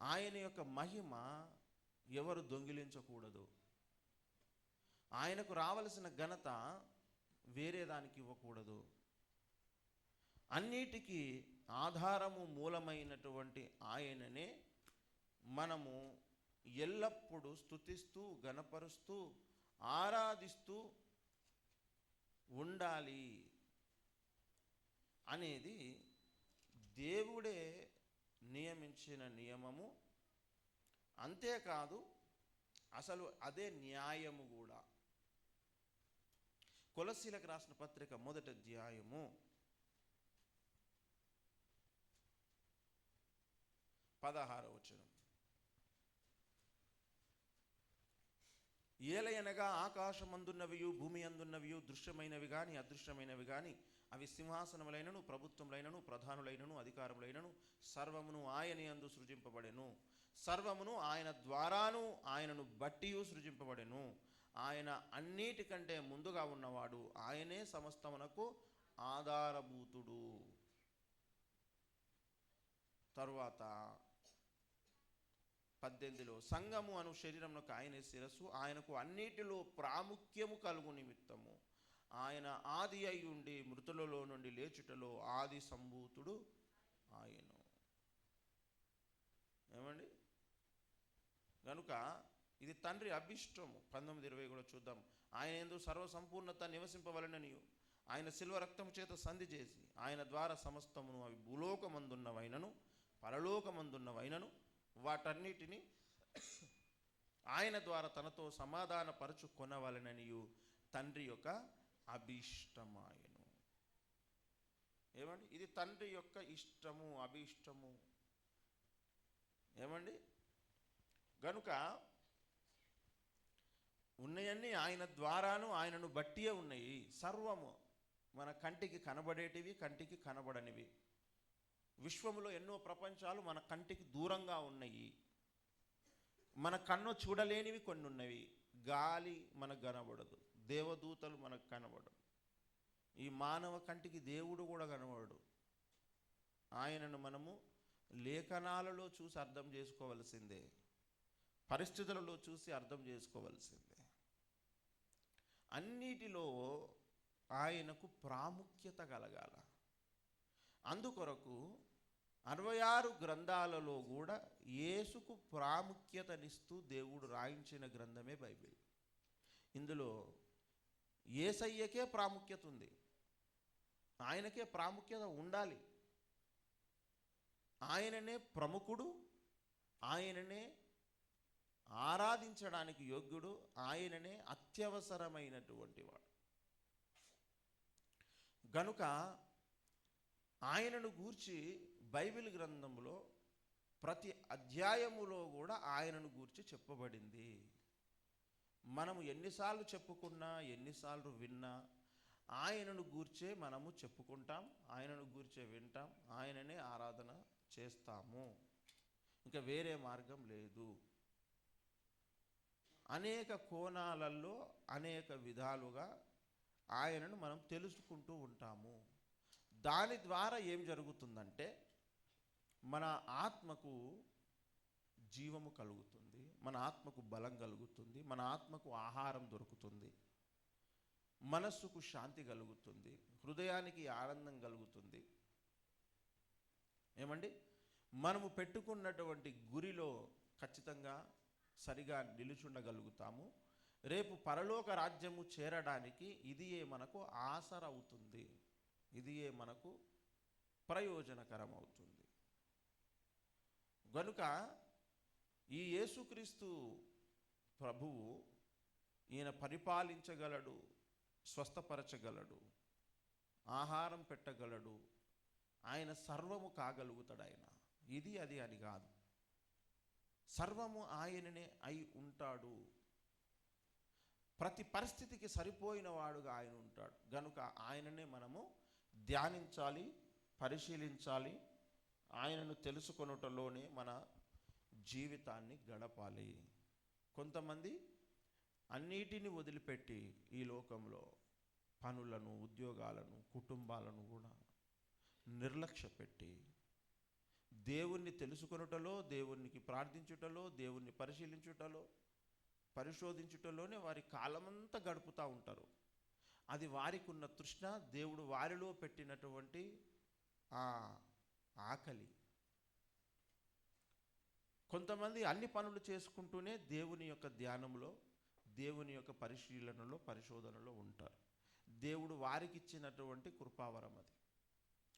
ఆయన యొక్క మహిమ ఎవరు దొంగిలించకూడదు. ఆయనకు రావలసిన ఘనత వేరే దానికి ఇవ్వకూడదు. అన్నిటికీ ఆధారము మూలమైనటువంటి ఆయననే మనము ఎల్లప్పుడూ స్తుతిస్తూ ఘనపరుస్తూ ఆరాధిస్తూ ఉండాలి అనేది దేవుడే నియమించిన నియమము. అంతేకాదు అసలు అదే న్యాయము కూడా. కొలస్సీలకు రాసిన పత్రిక 1వ అధ్యాయము 16వ వచనం. ఏలయనగా ఆకాశమందున్నవియు భూమి అందున్నవియు దృశ్యమైనవి గాని అదృశ్యమైనవి గాని అవి సింహాసనములైనను ప్రభుత్వములైనను ప్రధానులైనను అధికారములైనను సర్వమును ఆయన యందు సృజింపబడెను. సర్వమును ఆయన ద్వారాను ఆయనను బట్టియు సృజింపబడెను. ఆయన అన్నిటికంటే ముందుగా ఉన్నవాడు, ఆయనే సమస్తమునకు ఆధారభూతుడు. తరువాత 18లో సంఘము అను శరీరమునకు ఆయనే శిరస్సు, ఆయనకు అన్నిటిలో ప్రాముఖ్యము కలుగు నిమిత్తము ఆయన ఆది అయి ఉండి మృతులలో నుండి లేచుటలో ఆది సంభూతుడు ఆయన. ఏమండి? కనుక ఇది తండ్రి అభిష్టము. 19:20 కూడా చూద్దాం. ఆయన యందు సర్వసంపూర్ణత నివసింపవలననియు ఆయన శిల్వ రక్తము చేత సంధి చేసి ఆయన ద్వారా సమస్తమును, అవి భూలోకమందున్నవైనను పరలోకమందున్నవైనను వాటన్నిటిని ఆయన ద్వారా తనతో సమాధాన పరచుకొనవలననియు తండ్రి యొక్క అభిష్టమాయను. ఏమండి? ఇది తండ్రి యొక్క ఇష్టము, అభిష్టము. ఏమండి? గనుక ఉన్నాయన్నీ ఆయన ద్వారాను ఆయనను బట్టియే ఉన్నాయి. సర్వము మన కంటికి కనబడేటివి, కంటికి కనబడనివి. విశ్వములో ఎన్నో ప్రపంచాలు మన కంటికి దూరంగా ఉన్నాయి. మన కన్ను చూడలేనివి కొన్ని ఉన్నవి. గాలి మనకు కనబడదు, దేవదూతలు మనకు కనబడదు. ఈ మానవ కంటికి దేవుడు కూడా కనబడడు. ఆయనను మనము లేఖనాలలో చూసి అర్థం చేసుకోవలసిందే, పరిస్థితులలో చూసి అర్థం చేసుకోవలసిందే. అన్నిటిలో ఆయనకు ప్రాముఖ్యత కలగాల. అందుకొరకు 66 గ్రంథాలలో కూడా యేసుకు ప్రాముఖ్యతనిస్తూ దేవుడు రాయించిన గ్రంథమే బైబిల్. ఇందులో యేసయ్యకే ప్రాముఖ్యత ఉంది, ఆయనకే ప్రాముఖ్యత ఉండాలి. ఆయననే ప్రముఖుడు, ఆయననే ఆరాధించడానికి యోగ్యుడు, ఆయననే అత్యవసరమైనటువంటి వాడు. గనుక ఆయనను గూర్చి బైబిల్ గ్రంథంలో ప్రతి అధ్యాయములో కూడా ఆయనను గూర్చి చెప్పబడింది. మనము ఎన్నిసార్లు చెప్పుకున్నా, ఎన్నిసార్లు విన్నా ఆయనను గూర్చే మనము చెప్పుకుంటాం, ఆయనను గూర్చే వింటాం, ఆయననే ఆరాధన చేస్తాము. ఇంకా వేరే మార్గం లేదు. అనేక కోణాలలో అనేక విధాలుగా ఆయనను మనం తెలుసుకుంటూ ఉంటాము. దాని ద్వారా ఏం జరుగుతుందంటే మన ఆత్మకు జీవము కలుగుతుంది, మన ఆత్మకు బలం కలుగుతుంది, మన ఆత్మకు ఆహారం దొరుకుతుంది, మనస్సుకు శాంతి కలుగుతుంది, హృదయానికి ఆనందం కలుగుతుంది. ఏమండి? మనము పెట్టుకున్నటువంటి గురిలో ఖచ్చితంగా సరిగా నిలుచుండగలుగుతాము. రేపు పరలోక రాజ్యము చేరడానికి ఇదియే మనకు ఆసరవుతుంది, ఇదియే మనకు ప్రయోజనకరమవుతుంది. గనుక ఈ యేసుక్రీస్తు ప్రభువు ఈయన పరిపాలించగలడు, స్వస్థపరచగలడు, ఆహారం పెట్టగలడు, ఆయన సర్వము కాగలుగుతాడు. ఆయన ఇది అది అని కాదు, సర్వము ఆయననే అయి ఉంటాడు. ప్రతి పరిస్థితికి సరిపోయిన వాడుగా ఆయన ఉంటాడు. గనుక ఆయననే మనము ధ్యానించాలి, పరిశీలించాలి, ఆయనను తెలుసుకొనుటలోనే మన జీవితాన్ని గడపాలి. కొంతమంది అన్నిటిని వదిలిపెట్టి ఈ లోకంలో పనులను, ఉద్యోగాలను, కుటుంబాలను కూడా నిర్లక్ష్య పెట్టి దేవుణ్ణి తెలుసుకొనుటలో, దేవునికి ప్రార్థించుటలో, దేవుణ్ణి పరిశీలించుటలో, పరిశోధించుటలోనే వారి కాలమంతా గడుపుతూ ఉంటారు. అది వారికి ఉన్న తృష్ణ, దేవుడు వారిలో పెట్టినటువంటి ఆ ఆకలి. కొంతమంది అన్ని పనులు చేసుకుంటూనే దేవుని యొక్క ధ్యానంలో, దేవుని యొక్క పరిశీలనలో, పరిశోధనలో ఉంటారు. దేవుడు వారికి ఇచ్చినటువంటి కృపావరం అది,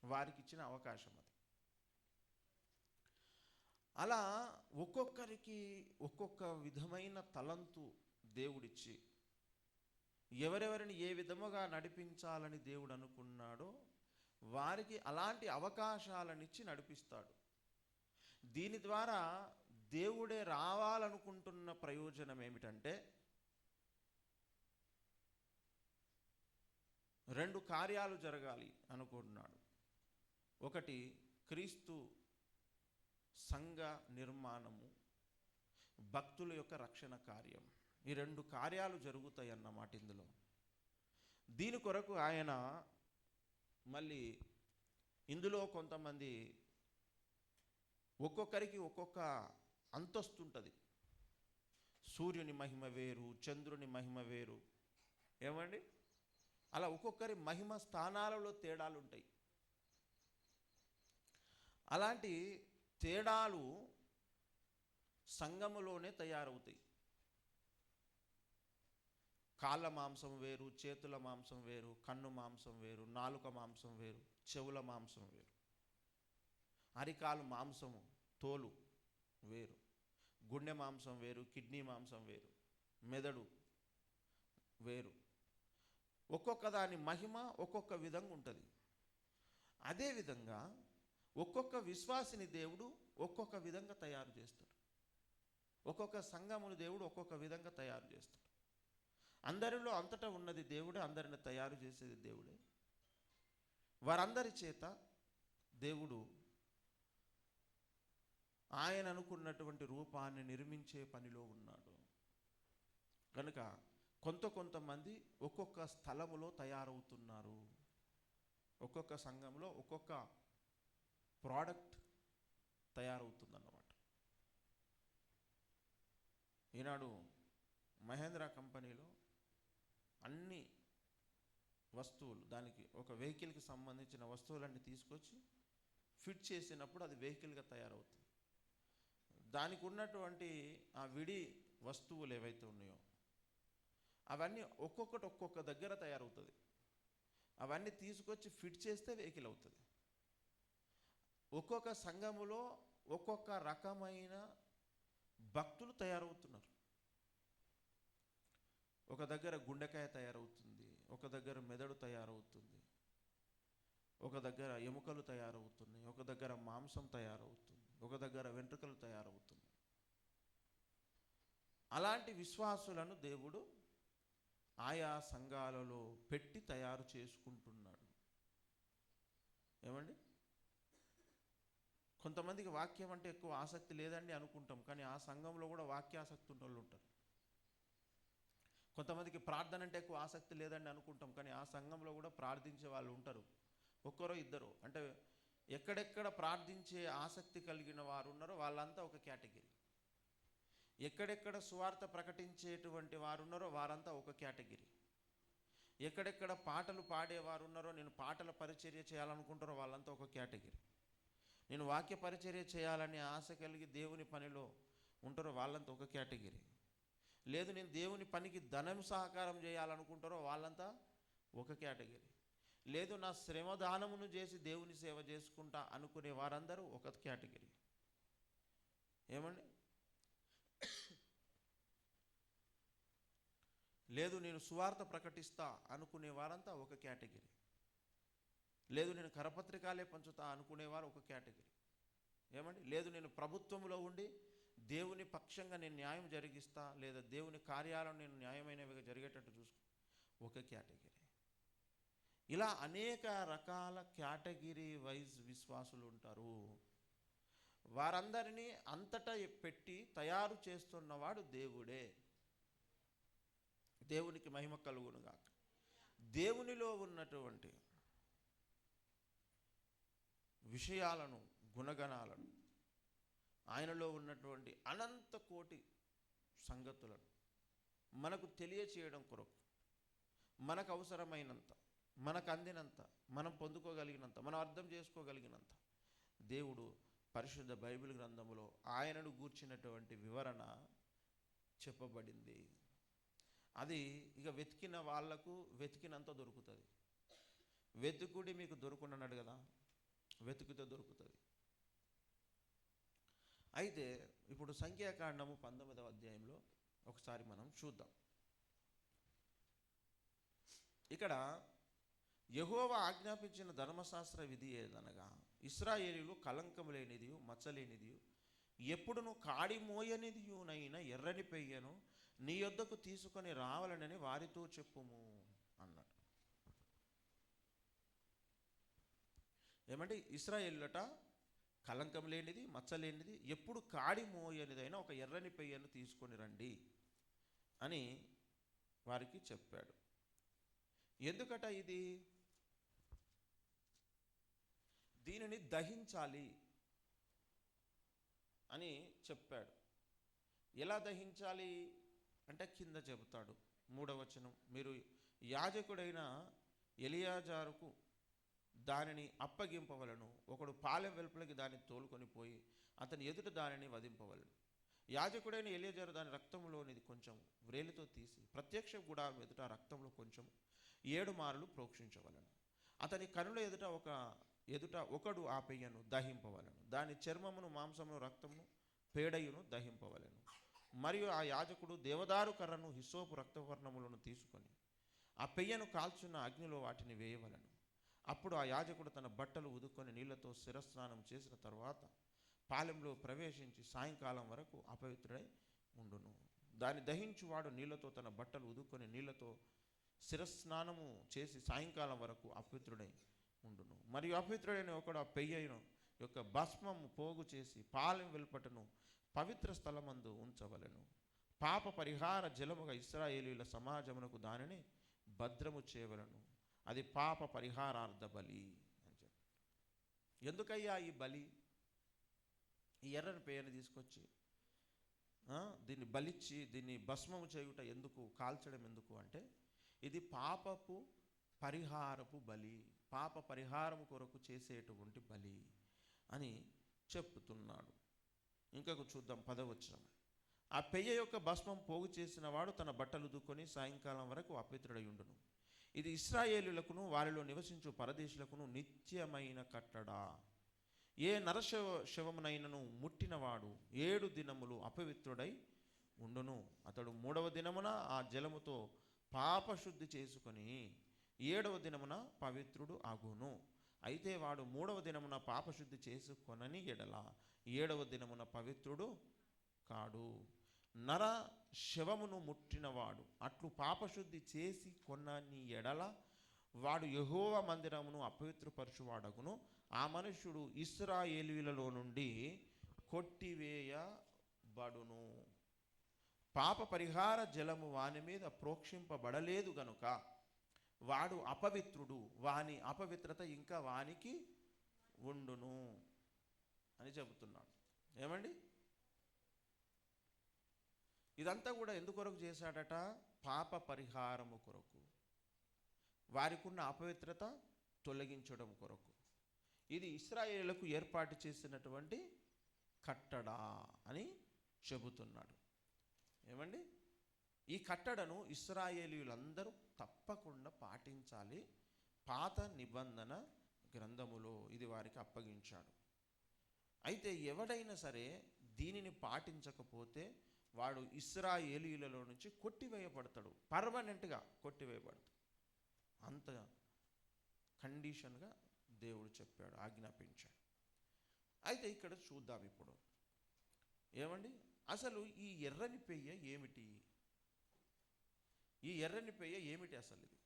వారికి ఇచ్చిన అవకాశం అది. అలా ఒక్కొక్కరికి ఒక్కొక్క విధమైన తలంతు దేవుడిచ్చి ఎవరెవరిని ఏ విధముగా నడిపించాలని దేవుడు అనుకున్నాడో వారికి అలాంటి అవకాశాలనిచ్చి నడిపిస్తాడు. దీని ద్వారా దేవుడే రావాలనుకుంటున్న ప్రయోజనం ఏమిటంటే, 2 కార్యాలు జరగాలి అనుకుంటున్నాడు. ఒకటి క్రీస్తు సంఘ నిర్మాణము, భక్తుల యొక్క రక్షణ కార్యం. ఈ 2 కార్యాలు జరుగుతాయి అన్నమాట ఇందులో. దీని కొరకు ఆయన మళ్ళీ ఇందులో కొంతమంది ఒక్కొక్కరికి ఒక్కొక్క అంతస్తు ఉంటుంది. సూర్యుని మహిమ వేరు, చంద్రుని మహిమ వేరు. ఏమండి? అలా ఒక్కొక్కరి మహిమ స్థానాలలో తేడాలు ఉంటాయి. అలాంటి తేడాలు సంఘములోనే తయారవుతాయి. కాళ్ళ మాంసం వేరు, చేతుల మాంసం వేరు, కన్ను మాంసం వేరు, నాలుక మాంసం వేరు, చెవుల మాంసం వేరు, అరికాలు మాంసము తోలు వేరు, గుండె మాంసం వేరు, కిడ్నీ మాంసం వేరు, మెదడు వేరు. ఒక్కొక్క దాని మహిమ ఒక్కొక్క విధంగా ఉంటుంది. అదేవిధంగా ఒక్కొక్క విశ్వాసిని దేవుడు ఒక్కొక్క విధంగా తయారు చేస్తాడు. ఒక్కొక్క సంఘమును దేవుడు ఒక్కొక్క విధంగా తయారు చేస్తాడు. అందరిలో అంతటా ఉన్నది దేవుడే, అందరిని తయారు చేసేది దేవుడే. వారందరి చేత దేవుడు ఆయన అనుకున్నటువంటి రూపాన్ని నిర్మించే పనిలో ఉన్నాడు. కనుక కొంతమంది ఒక్కొక్క స్థలములో తయారవుతున్నారు. ఒక్కొక్క సంఘంలో ఒక్కొక్క ప్రోడక్ట్ తయారవుతుందన్నమాట. ఈనాడు మహేంద్ర కంపెనీలో అన్ని వస్తువులు, దానికి ఒక వెహికల్కి సంబంధించిన వస్తువులన్నీ తీసుకొచ్చి ఫిట్ చేసినప్పుడు అది వెహికల్గా తయారవుతుంది. దానికి ఉన్నటువంటి ఆ విడి వస్తువులు ఏవైతే ఉన్నాయో అవన్నీ ఒక్కొక్కటి ఒక్కొక్క దగ్గర తయారవుతుంది. అవన్నీ తీసుకొచ్చి ఫిట్ చేస్తే వెహికల్ అవుతుంది. ఒక్కొక్క సంఘములో ఒక్కొక్క రకమైన భక్తులు తయారవుతున్నారు. ఒక దగ్గర గుండెకాయ తయారవుతుంది, ఒక దగ్గర మెదడు తయారవుతుంది, ఒక దగ్గర ఎముకలు తయారవుతున్నాయి, ఒక దగ్గర మాంసం తయారవుతుంది, ఒక దగ్గర వెంట్రుకలు తయారవుతున్నాయి. అలాంటి విశ్వాసులను దేవుడు ఆయా సంఘాలలో పెట్టి తయారు చేసుకుంటున్నాడు. ఏమండి? కొంతమందికి వాక్యం అంటే ఎక్కువ ఆసక్తి లేదండి అనుకుంటాం, కానీ ఆ సంఘంలో కూడా వాక్యాసక్తి ఉన్న వాళ్ళు ఉంటారు. కొంతమందికి ప్రార్థన అంటే ఎక్కువ ఆసక్తి లేదండి అనుకుంటాం, కానీ ఆ సంఘంలో కూడా ప్రార్థించే వాళ్ళు ఉంటారు. ఒక్కరో ఇద్దరు, అంటే ఎక్కడెక్కడ ప్రార్థించే ఆసక్తి కలిగిన వారు ఉన్నారో వాళ్ళంతా ఒక కేటగిరీ. ఎక్కడెక్కడ సువార్త ప్రకటించేటువంటి వారు ఉన్నారో వారంతా ఒక కేటగిరీ. ఎక్కడెక్కడ పాటలు పాడేవారు ఉన్నారో, నేను పాటల పరిచర్య చేయాలనుకుంటారో వాళ్ళంతా ఒక కేటగిరీ. నేను వాక్య పరిచర్య చేయాలని ఆశ కలిగి దేవుని పనిలో ఉంటారో వాళ్ళంతా ఒక కేటగిరీ. లేదు, నేను దేవుని పనికి ధనం సహకారం చేయాలనుకుంటారో వాళ్ళంతా ఒక కేటగిరీ. లేదు, నా శ్రమదానమును చేసి దేవుని సేవ చేసుకుంటా అనుకునే వారందరూ ఒక కేటగిరీ. ఏమండి? లేదు, నేను సువార్త ప్రకటిస్తా అనుకునే వారంతా ఒక కేటగిరీ. లేదు, నేను కరపత్రికలే పంచుతా అనుకునేవారు ఒక కేటగిరీ. ఏమండి? లేదు, నేను ప్రభుత్వంలో ఉండి దేవుని పక్షంగా నేను న్యాయం జరిగిస్తా, లేదా దేవుని కార్యాలను నేను న్యాయమైనవిగా జరిగేటట్టు చూసుకో, ఒక కేటగిరీ. ఇలా అనేక రకాల కేటగిరీ వైజ్ విశ్వాసులు ఉంటారు. వారందరినీ అంతటా పెట్టి తయారు చేస్తున్నవాడు దేవుడే. దేవునికి మహిమ కలుగునుగాక. దేవునిలో ఉన్నటువంటి విషయాలను, గుణగణాలను ఆయనలో ఉన్నటువంటి అనంత కోటి సంగతులను మనకు తెలియచేయడం కొరకు, మనకు అవసరమైనంత, మనకు అందినంత, మనం పొందుకోగలిగినంత, మనం అర్థం చేసుకోగలిగినంత దేవుడు పరిశుద్ధ బైబిల్ గ్రంథములో ఆయనను గూర్చినటువంటి వివరణ చెప్పబడింది. అది ఇక వెతికిన వాళ్లకు వెతికినంత దొరుకుతుంది. వెతుకుడి మీకు దొరుకునన్నాడు కదా, వెతుకుతే దొరుకుతుంది. అయితే ఇప్పుడు సంఖ్యాకాండము 19వ అధ్యాయంలో ఒకసారి మనం చూద్దాం. ఇక్కడ యెహోవా ఆజ్ఞాపించిన ధర్మశాస్త్ర విధి ఏదనగా, ఇశ్రాయేలీయులు కళంకము లేనిదియు మచ్చలేనిదియు ఎప్పుడును కాడి మోయనిదియునైన ఎర్రని పెయ్యను నీ యొద్దకు తీసుకొని రావాలనని వారితో చెప్పుము అన్నాడు. ఏమంటే ఇశ్రాయేలులట కళంకం లేనిది మచ్చలేనిది ఎప్పుడు కాడి మోయనిదైనా ఒక ఎర్రని పెయ్యను తీసుకొని రండి అని వారికి చెప్పాడు. ఎందుకట ఇది? దీనిని దహించాలి అని చెప్పాడు. ఎలా దహించాలి అంటే కింద చెబుతాడు 3వ వచనం, మీరు యాజకుడైన ఎలియాజారుకు దానిని అప్పగింపవలను, ఒకడు పాలెం వెలుపలికి దాన్ని తోలుకొని పోయి అతని ఎదుట దానిని వధింపవలను. యాజకుడైన ఎలియాజారు దాని రక్తంలోనిది కొంచెం వ్రేలితో తీసి ప్రత్యక్ష గుడారం ఎదుట రక్తంలో కొంచెం 7 మారులు ప్రోక్షించవలను. అతని కనుల ఎదుట ఒకడు ఆ పెయ్యను దహింపవలను. దాని చర్మమును మాంసమును రక్తమును పేడయును దహింపవలను. మరియు ఆ యాజకుడు దేవదారు కర్రను హిస్సోపు రక్తవర్ణములను తీసుకొని ఆ పెయ్యను కాల్చున్న అగ్నిలో వాటిని వేయవలను. అప్పుడు ఆ యాజకుడు తన బట్టలు ఉదుకొని నీళ్లతో శిరస్నానం చేసిన తర్వాత పాలెంలో ప్రవేశించి సాయంకాలం వరకు అపవిత్రుడై ఉండును. దాన్ని దహించువాడు నీళ్లతో తన బట్టలు ఉదుకొని నీళ్లతో శిరస్నానము చేసి సాయంకాలం వరకు అపవిత్రుడై ఉండును. మరియు అపవిత్రుడైన ఒకడు ఆ పెయ్యను యొక్క భస్మము పోగు చేసి పాలెం వెలుపటను పవిత్ర స్థలమందు ఉంచవలను. పాప పరిహార జలముగా ఇశ్రాయేలీయుల సమాజమునకు దానిని భద్రము చేయవలను. అది పాప పరిహారార్థ బలి అని చెప్పి. ఎందుకయ్యా ఈ బలి? ఈ ఎర్రని పెయ్యను తీసుకొచ్చి దీన్ని బలిచ్చి దీన్ని భస్మము చేయుట ఎందుకు, కాల్చడం ఎందుకు అంటే ఇది పాపపు పరిహారపు బలి, పాప పరిహారం కొరకు చేసేటువంటి బలి అని చెప్తున్నాడు. ఇంకొక చూద్దాం 10వ వచనం. ఆ పెయ్య యొక్క భస్మం పోగు చేసిన వాడు తన బట్టలు దుక్కొని సాయంకాలం వరకు అపవిత్రుడై ఉండును. ఇది ఇశ్రాయేలులకును వారిలో నివసించు పరదేశులకును నిత్యమైన కట్టడా. ఏ నరశవమునైనను ముట్టినవాడు 7 దినములు అపవిత్రుడై ఉండును. అతడు 3వ దినమున ఆ జలముతో పాపశుద్ధి చేసుకొని 7వ దినమున పవిత్రుడు అగును. అయితే వాడు 3వ దినమున పాపశుద్ధి చేసుకొనని ఎడల 7వ దినమున పవిత్రుడు కాడు. నర శవమును ముట్టినవాడు అట్లు పాపశుద్ధి చేసి కొనని ఎడల వాడు యెహోవా మందిరమును అపవిత్రపరచువాడగును. ఆ మనుష్యుడు ఇశ్రాయేలీయులలో నుండి కొట్టివేయబడును. పాప పరిహార జలము వాని మీద ప్రోక్షింపబడలేదు గనుక వాడు అపవిత్రుడు, వాని అపవిత్రత ఇంకా వానికి ఉండును అని చెబుతున్నాడు. ఏమండి? ఇదంతా కూడా ఎందుకొరకు చేశాడట? పాప పరిహారము కొరకు, వారికున్న అపవిత్రత తొలగించడం కొరకు. ఇది ఇశ్రాయేలులకు ఏర్పాటు చేసినటువంటి కట్టడ అని చెబుతున్నాడు. ఏమండి? ఈ కట్టడను ఇశ్రాయేలీయులందరూ తప్పకుండా పాటించాలి. పాత నిబంధన గ్రంథములో ఇది వారికి అప్పగించాడు. అయితే ఎవడైనా సరే దీనిని పాటించకపోతే వాడు ఇశ్రాయేలీయులలో నుంచి కొట్టివేయబడతాడు, పర్మనెంట్గా కొట్టివేయబడతాడు. అంత కండిషన్గా దేవుడు చెప్పాడు, ఆజ్ఞాపించాడు. అయితే ఇక్కడ చూద్దాం ఇప్పుడు. ఏమండి? అసలు ఈ ఎర్రని పెయ్య ఏమిటి? ఈ ఎర్రని పెయ్య ఏమిటి అసలు? ఇది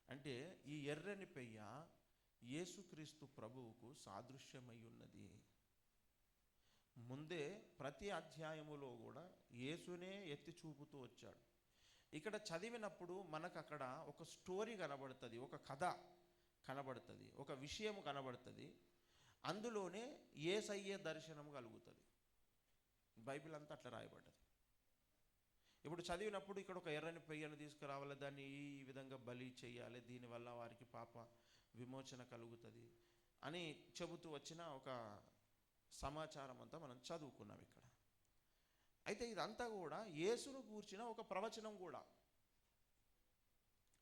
అంటే ఈ ఎర్రని పెయ్య యేసుక్రీస్తు ప్రభువుకు సాదృశ్యమై ఉన్నది. ముందే ప్రతి అధ్యాయములో కూడా యేసునే ఎత్తి చూపుతూ వచ్చాడు. ఇక్కడ చదివినప్పుడు మనకు అక్కడ ఒక స్టోరీ కనబడుతుంది, ఒక కథ కనబడుతుంది, ఒక విషయం కనబడుతుంది. అందులోనే యేసయ్య దర్శనం కలుగుతుంది. బైబిల్ అంతా అట్లా రాయబడ్డది. ఇప్పుడు చదివినప్పుడు ఇక్కడ ఒక ఎర్రని పెయ్యను తీసుకురావాలి, దాన్ని ఈ విధంగా బలి చేయాలి, దీనివల్ల వారికి పాప విమోచన కలుగుతుంది అని చెబుతూ వచ్చిన ఒక సమాచారం అంతా మనం చదువుకున్నాం ఇక్కడ. అయితే ఇదంతా కూడా యేసును గూర్చిన ఒక ప్రవచనం కూడా.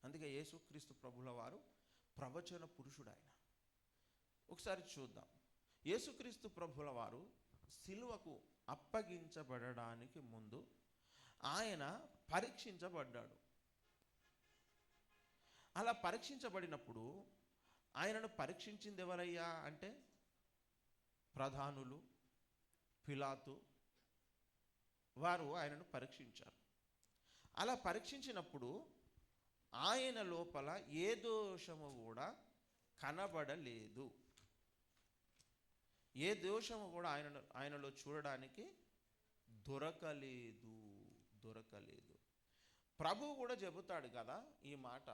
అందుకే యేసుక్రీస్తు ప్రభుల వారు ప్రవచన పురుషుడు ఆయన. ఒకసారి చూద్దాం. యేసుక్రీస్తు ప్రభుల వారు సిలువకు అప్పగించబడడానికి ముందు ఆయన పరీక్షించబడ్డాడు. అలా పరీక్షించబడినప్పుడు ఆయనను పరీక్షించింది ఎవరయ్యా అంటే ప్రధానులు, పిలాతు వారు ఆయనను పరీక్షించారు. అలా పరీక్షించినప్పుడు ఆయన లోపల ఏ దోషము కూడా కనబడలేదు. ఏ దోషము కూడా ఆయనలో చూడడానికి దొరకలేదు. ప్రభువు కూడా చెబుతాడు కదా ఈ మాట.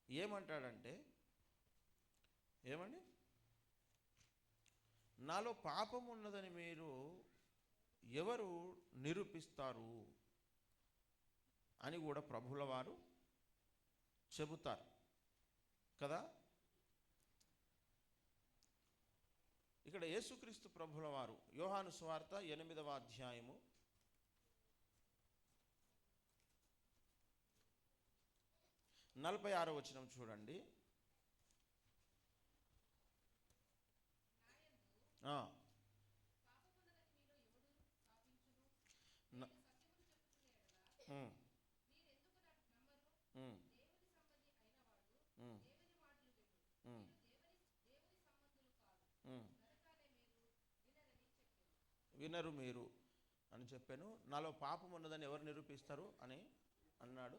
ఏమంటాడంటే, ఏమండి, నాలో పాపం ఉన్నదని మీరు ఎవరు నిరూపిస్తారు అని కూడా ప్రభువుల వారు చెబుతారు కదా. ఇక్కడ యేసుక్రీస్తు ప్రభుల వారు యోహాను సువార్త 8వ అధ్యాయము 46వ వచనం చూడండి. వినరు మీరు అని చెప్పాను. నాలో పాపం ఉన్నదని ఎవరు నిరూపిస్తారు అని అన్నాడు.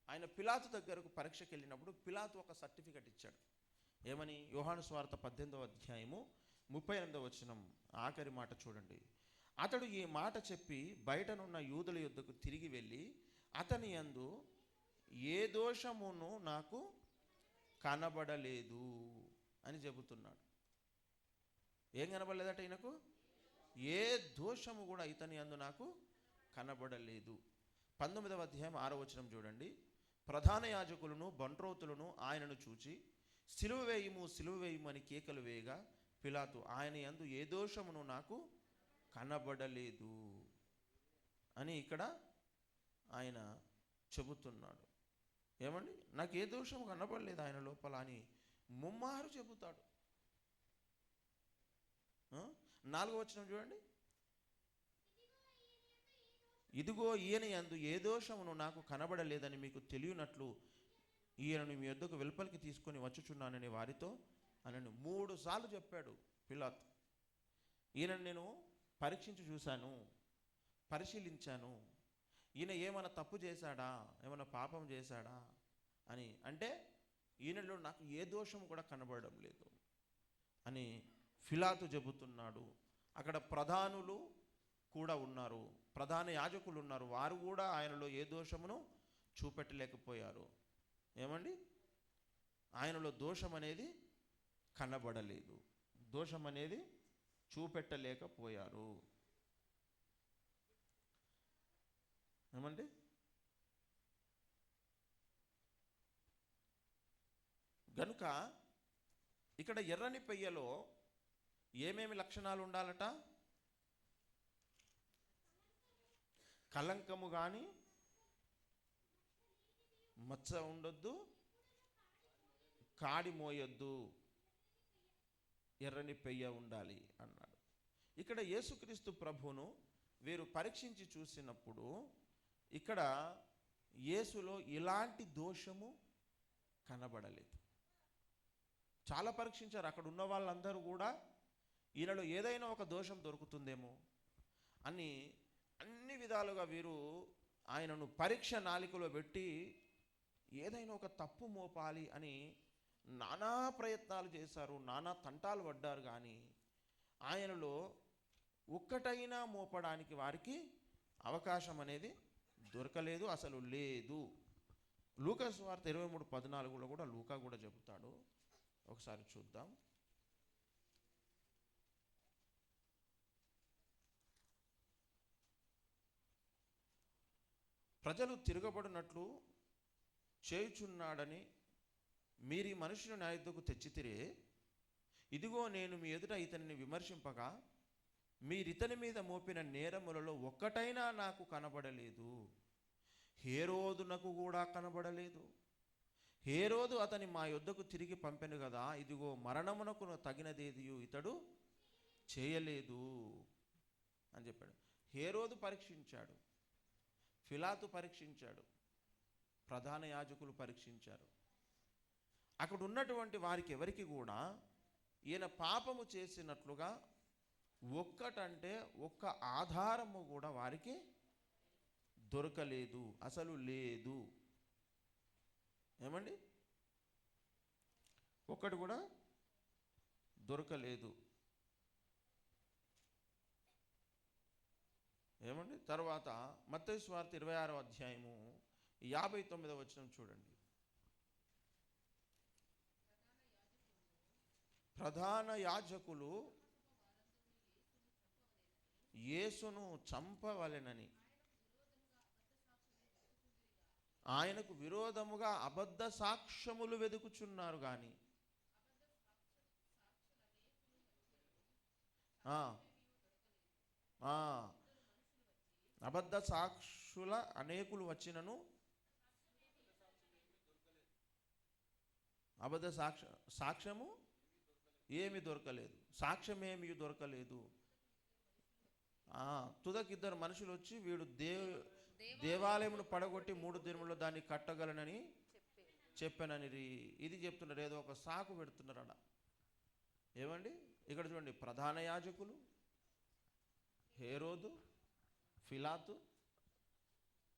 ఆయన పిలాతు దగ్గరకు పరీక్షకి వెళ్ళినప్పుడు పిలాతు ఒక సర్టిఫికెట్ ఇచ్చాడు. ఏమని? యోహాను సువార్త 18వ అధ్యాయము 38వ వచనం ఆఖరి మాట చూడండి. అతడు ఈ మాట చెప్పి బయటనున్న యూదుల యొద్దకు తిరిగి వెళ్ళి అతని యందు ఏ దోషమును నాకు కనబడలేదు అని చెబుతున్నాడు. ఏం కనబడలేదట ఈయనకు? ఏ దోషము కూడా ఇతని యందు నాకు కనబడలేదు. 19వ అధ్యాయం 6వ వచనం చూడండి. ప్రధాన యాజకులను బంట్రోతులను ఆయనను చూచి సిలువ వేయుము అని కేకలు వేయగా పిలాతు ఆయన యందు ఏ దోషమును నాకు కనబడలేదు అని ఇక్కడ ఆయన చెబుతున్నాడు. ఏమండి, నాకు ఏ దోషము కనబడలేదు ఆయన లోపల అని ముమ్మారు చెబుతాడు. 4వ వచనం చూడండి. ఇదిగో ఈయన యందు ఏ దోషమును నాకు కనబడలేదని మీకు తెలియనట్లు ఈయనను మీ యొద్దకు వెలుపలికి తీసుకొని వచ్చుచున్నానని వారితో అనని 3 సార్లు చెప్పాడు పిలాతు. ఈయనను నేను పరీక్షించి చూశాను, పరిశీలించాను, ఈయన ఏమైనా తప్పు చేశాడా, ఏమైనా పాపం చేశాడా అని. అంటే ఈయనలో నాకు ఏ దోషం కూడా కనబడడం లేదు అని పిలాతు చెబుతున్నాడు. అక్కడ ప్రధానులు కూడా ఉన్నారు, ప్రధాన యాజకులు ఉన్నారు. వారు కూడా ఆయనలో ఏ దోషమును చూపెట్టలేకపోయారు. ఏమండి, ఆయనలో దోషం అనేది కనబడలేదు, దోషం అనేది చూపెట్టలేకపోయారు. ఏమండి, గనుక ఇక్కడ ఎర్రని పెయ్యలో ఏమేమి లక్షణాలు ఉండాలట? కలంకము కానీ మచ్చ ఉండొద్దు, కాడి మోయొద్దు, ఎర్రని పెయ్య ఉండాలి అన్నాడు. ఇక్కడ యేసుక్రీస్తు ప్రభువును వీరు పరీక్షించి చూసినప్పుడు ఇక్కడ యేసులో ఎలాంటి దోషము కనబడలేదు. చాలా పరీక్షించారు. అక్కడ ఉన్న వాళ్ళందరూ కూడా ఈయనలో ఏదైనా ఒక దోషం దొరుకుతుందేమో అని అన్ని విధాలుగా వీరు ఆయనను పరీక్ష నాలికలో పెట్టి ఏదైనా ఒక తప్పు మోపాలి అని నానా ప్రయత్నాలు చేశారు, నానా తంటాలు పడ్డారు. కానీ ఆయనలో ఒక్కటైనా మోపడానికి వారికి అవకాశం అనేది దొరకలేదు, అసలు లేదు. లూకా సువార్త 23:14 కూడా లూకా కూడా చెబుతాడు. ఒకసారి చూద్దాం. ప్రజలు తిరగబడినట్లు చేయుచున్నాడని మీరు ఈ మనుషుని నా యొద్దకు తెచ్చితిరే, ఇదిగో నేను మీ ఎదుట ఇతనిని విమర్శింపగా మీరితని మీద మోపిన నేరములలో ఒక్కటైనా నాకు కనబడలేదు. హేరోదునకు కూడా కనబడలేదు. హేరోదు అతని మా యొద్దకు తిరిగి పంపెను కదా, ఇదిగో మరణమునకు తగినదేదియు ఇతడు చేయలేదు అని చెప్పాడు. హేరోదు పరీక్షించాడు, పిలాతు పరీక్షించాడు, ప్రధాన యాజకులు పరీక్షించారు. అక్కడ ఉన్నటువంటి వారికి ఎవరికి కూడా ఈయన పాపము చేసినట్లుగా ఒక్కటంటే ఒక్క ఆధారము కూడా వారికి దొరకలేదు, అసలు లేదు. ఏమండి, ఒక్కటి కూడా దొరకలేదు. ఏమండి, తర్వాత మత్తయి సువార్త 26వ అధ్యాయము 59వ వచనం చూడండి. ప్రధాన యాజకులు యేసును చంపవలెనని ఆయనకు విరోధముగా అబద్ధ సాక్ష్యములు వెదుకుచున్నారు గాని అబద్ధ సాక్షుల అనేకులు వచ్చినను అబద్ధ సాక్ష్యము ఏమి దొరకలేదు, సాక్ష్యం ఏమి దొరకలేదు. తుదకిద్దరు మనుషులు వచ్చి వీడు దేవాలయమును పడగొట్టి 3 దినముల్లో దాన్ని కట్టగలనని చెప్పానని ఇది చెప్తున్నారు. ఏదో ఒక సాకు పెడుతున్నారట. ఏమండి, ఇక్కడ చూడండి, ప్రధాన యాజకులు, హేరోదు, పిలాతు,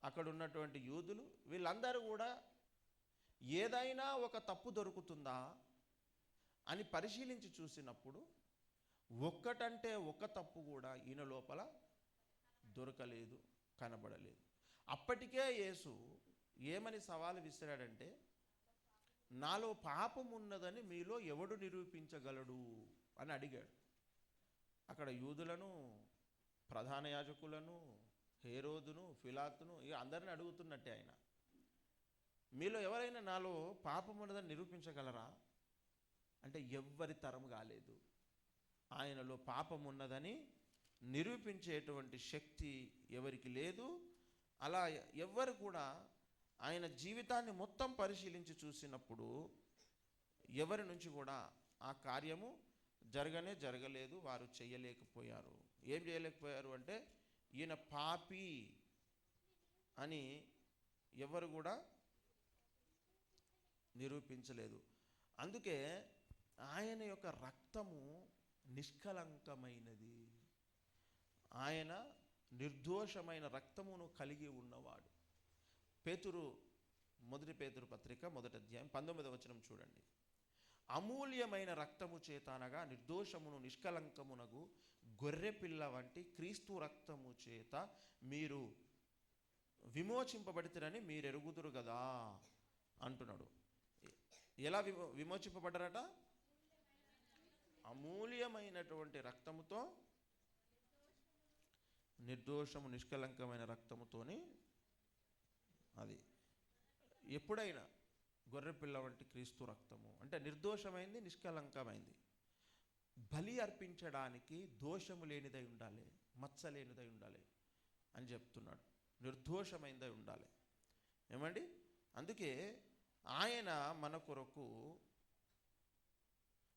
అక్కడ ఉన్నటువంటి యూదులు, వీళ్ళందరూ కూడా ఏదైనా ఒక తప్పు దొరుకుతుందా అని పరిశీలించి చూసినప్పుడు ఒక్కటంటే ఒక తప్పు కూడా ఈయన లోపల దొరకలేదు, కనబడలేదు. అప్పటికే యేసు ఏమని సవాలు విసిరాడంటే, నాలో పాపం ఉన్నదని మీలో ఎవడు నిరూపించగలడు అని అడిగాడు. అక్కడ యూదులను, ప్రధాన యాజకులను, హేరోదును, పిలాతును, ఇక అందరిని అడుగుతున్నట్టే ఆయన, మీలో ఎవరైనా నాలో పాపం ఉన్నదని నిరూపించగలరా అంటే ఎవ్వరి తరం కాలేదు. ఆయనలో పాపం ఉన్నదని నిరూపించేటువంటి శక్తి ఎవరికి లేదు. అలా ఎవ్వరు కూడా ఆయన జీవితాన్ని మొత్తం పరిశీలించి చూసినప్పుడు ఎవరి నుంచి కూడా ఆ కార్యము జరగలేదు, వారు చేయలేకపోయారు. ఏం చేయలేకపోయారు అంటే ఈయన పాపి అని ఎవరు కూడా నిరూపించలేదు. అందుకే ఆయన యొక్క రక్తము నిష్కలంకమైనది, ఆయన నిర్దోషమైన రక్తమును కలిగి ఉన్నవాడు. మొదటి పేతురు పత్రిక 1వ అధ్యాయం 19వ వచనం చూడండి. అమూల్యమైన రక్తము చేత అనగా నిర్దోషమును నిష్కలంకమునగు గొర్రెపిల్ల వంటి క్రీస్తు రక్తము చేత మీరు విమోచింపబడితేరని మీరు ఎరుగుదురు కదా అంటున్నాడు. ఎలా విమోచింపబడ్డారట? అమూల్యమైనటువంటి రక్తముతో, నిర్దోషము నిష్కలంకమైన రక్తముతోని. అది ఎప్పుడైనా గొర్రెపిల్ల వంటి క్రీస్తు రక్తము అంటే నిర్దోషమైంది, నిష్కలంకమైంది. బలి అర్పించడానికి దోషము లేనిదై ఉండాలి, మచ్చ లేనిదై ఉండాలి అని చెప్తున్నాడు. నిర్దోషమైనదై ఉండాలి. ఏమండి, అందుకే ఆయన మన కొరకు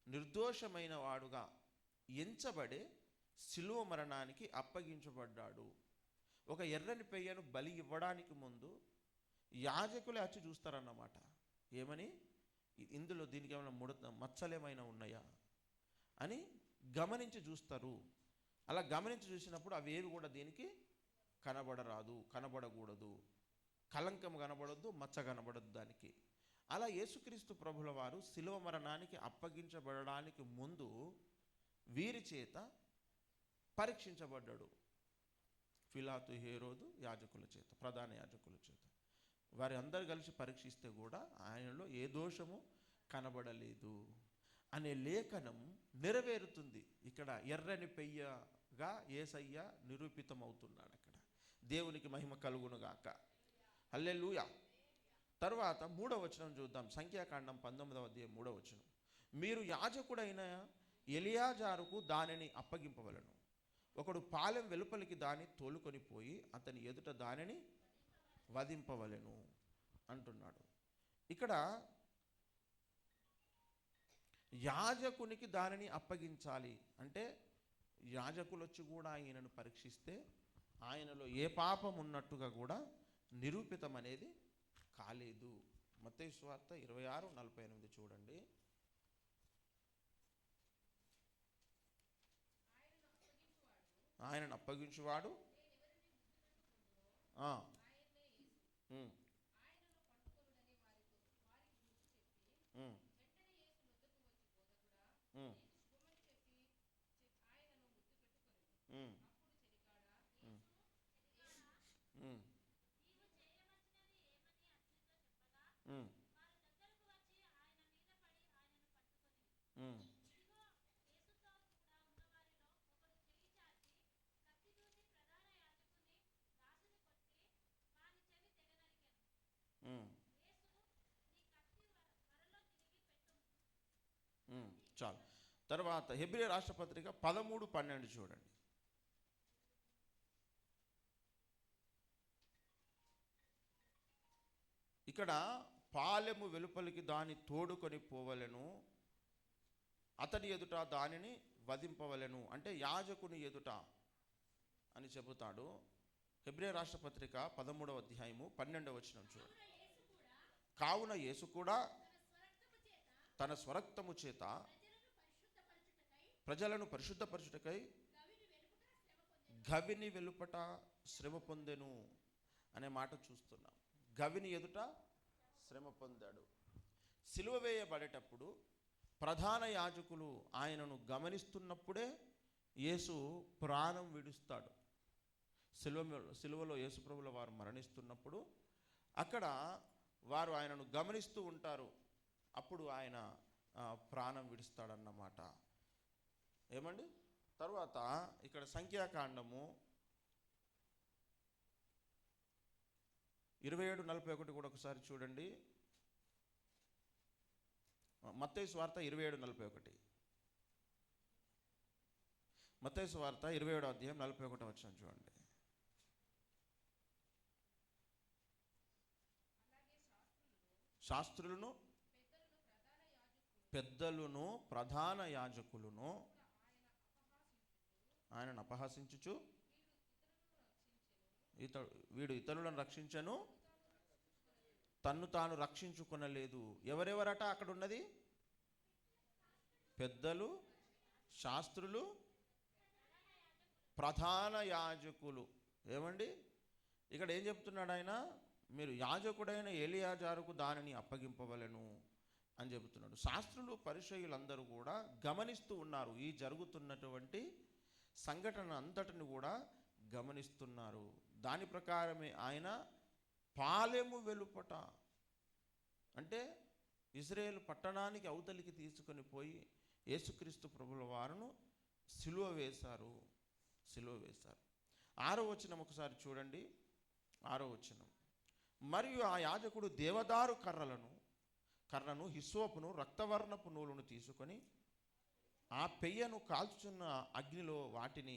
నిర్దోషమైన వాడుగా ఎంచబడే శిలువ మరణానికి అప్పగించబడ్డాడు. ఒక ఎర్రని పెయ్యను బలి ఇవ్వడానికి ముందు యాజకులే వచ్చి చూస్తారన్నమాట. ఏమని, ఇందులో దీనికి ఏమైనా మచ్చలేమైనా ఉన్నాయా అని గమనించి చూస్తారు. అలా గమనించి చూసినప్పుడు అవేవి కూడా దీనికి కనబడకూడదు, కలంకం కనబడద్దు, మచ్చ కనబడద్దు దానికి. అలా యేసుక్రీస్తు ప్రభుల వారు శిలువ మరణానికి అప్పగించబడడానికి ముందు వీరి చేత పరీక్షించబడ్డాడు. పిలాతు, హేరోదు యాజకుల చేత, ప్రధాన యాజకుల చేత వారి అందరు కలిసి పరీక్షిస్తే కూడా ఆయనలో ఏ దోషము కనబడలేదు అనే లేఖనం నెరవేరుతుంది. ఇక్కడ ఎర్రని పెయ్యగా యేసయ్య నిరూపితమవుతున్నాడు. అక్కడ దేవునికి మహిమ కలుగునుగాక. హల్లెలూయా. తర్వాత 3వ వచనం చూద్దాం. సంఖ్యాకాండం 19వ అధ్యాయం 3వ వచనం. మీరు యాజకుడైన ఎలియాజారుకు దానిని అప్పగింపవలను. ఒకడు పాలెం వెలుపలికి దాన్ని తోలుకొని పోయి అతని ఎదుట దానిని వధింపవలెను అంటున్నాడు. ఇక్కడ యాజకునికి దానిని అప్పగించాలి అంటే యాజకులు వచ్చి కూడా ఆయనను పరీక్షిస్తే ఆయనలో ఏ పాపం ఉన్నట్టుగా కూడా నిరూపితం అనేది కాలేదు. మత్తయి సువార్త 26:48 చూడండి. ఆయనను అప్పగించువాడు చాలు. తర్వాత హెబ్రీ రాష్ట్రపత్రిక 13:12 చూడండి. ఇక్కడ పాలెము వెలుపలికి దాన్ని తోడుకొని పోవలెను, అతని ఎదుట దానిని వధింపవలెను అంటే యాజకుని ఎదుట అని చెబుతాడు. హెబ్రీ రాష్ట్రపత్రిక 13వ అధ్యాయము 12వ వచనం చూడండి. కావున యేసు కూడా తన స్వరక్తము చేత ప్రజలను పరిశుద్ధపరచుటకై గవిని వెలుపట శ్రమ పొందెను అనే మాట చూస్తున్నాం. గవిని ఎదుట శ్రమ పొందాడు. సిలువ వేయబడేటప్పుడు ప్రధాన యాజకులు ఆయనను గమనిస్తున్నప్పుడే యేసు ప్రాణం విడుస్తాడు. సిలువలో యేసుప్రభుల వారు మరణిస్తున్నప్పుడు అక్కడ వారు ఆయనను గమనిస్తూ ఉంటారు. అప్పుడు ఆయన ప్రాణం విడుస్తాడన్నమాట. ఏమండి? తర్వాత ఇక్కడ సంఖ్యాకాండము 27:41 కూడా ఒకసారి చూడండి. మత్తయి సువార్త 27:41. మత్తయి సువార్త 27వ అధ్యాయం 41వ వచనం చూడండి. శాస్త్రులను పెద్దలను ప్రధాన యాజకులను ఆయనను అపహసించుచు వీడు ఇతరులను రక్షించను, తన్ను తాను రక్షించుకొనలేదు. ఎవరెవరట అక్కడ ఉన్నది? పెద్దలు, శాస్త్రులు, ప్రధాన యాజకులు. ఏమండి? ఇక్కడ ఏం చెప్తున్నాడు ఆయన? మీరు యాజకుడైన ఎలియాజారుకు దానిని అప్పగింపవలెను అని చెబుతున్నాడు. శాస్త్రులు పరిసయ్యులందరూ కూడా గమనిస్తూ ఉన్నారు. ఈ జరుగుతున్నటువంటి సంఘటన అంతటిని కూడా గమనిస్తున్నారు. దాని ప్రకారమే ఆయన పాలెము వెలుపట అంటే ఇజ్రాయేల్ పట్టణానికి అవతలికి తీసుకొని పోయి యేసుక్రీస్తు ప్రభుల వారును సిలువ వేశారు. 6వ వచనం ఒకసారి చూడండి. 6వ వచనం. మరియు ఆ యాజకుడు దేవదారు కర్రను హిస్సోపును రక్తవర్ణపు నూలును తీసుకొని ఆ పెయ్యను కాల్చుచున్న అగ్నిలో వాటిని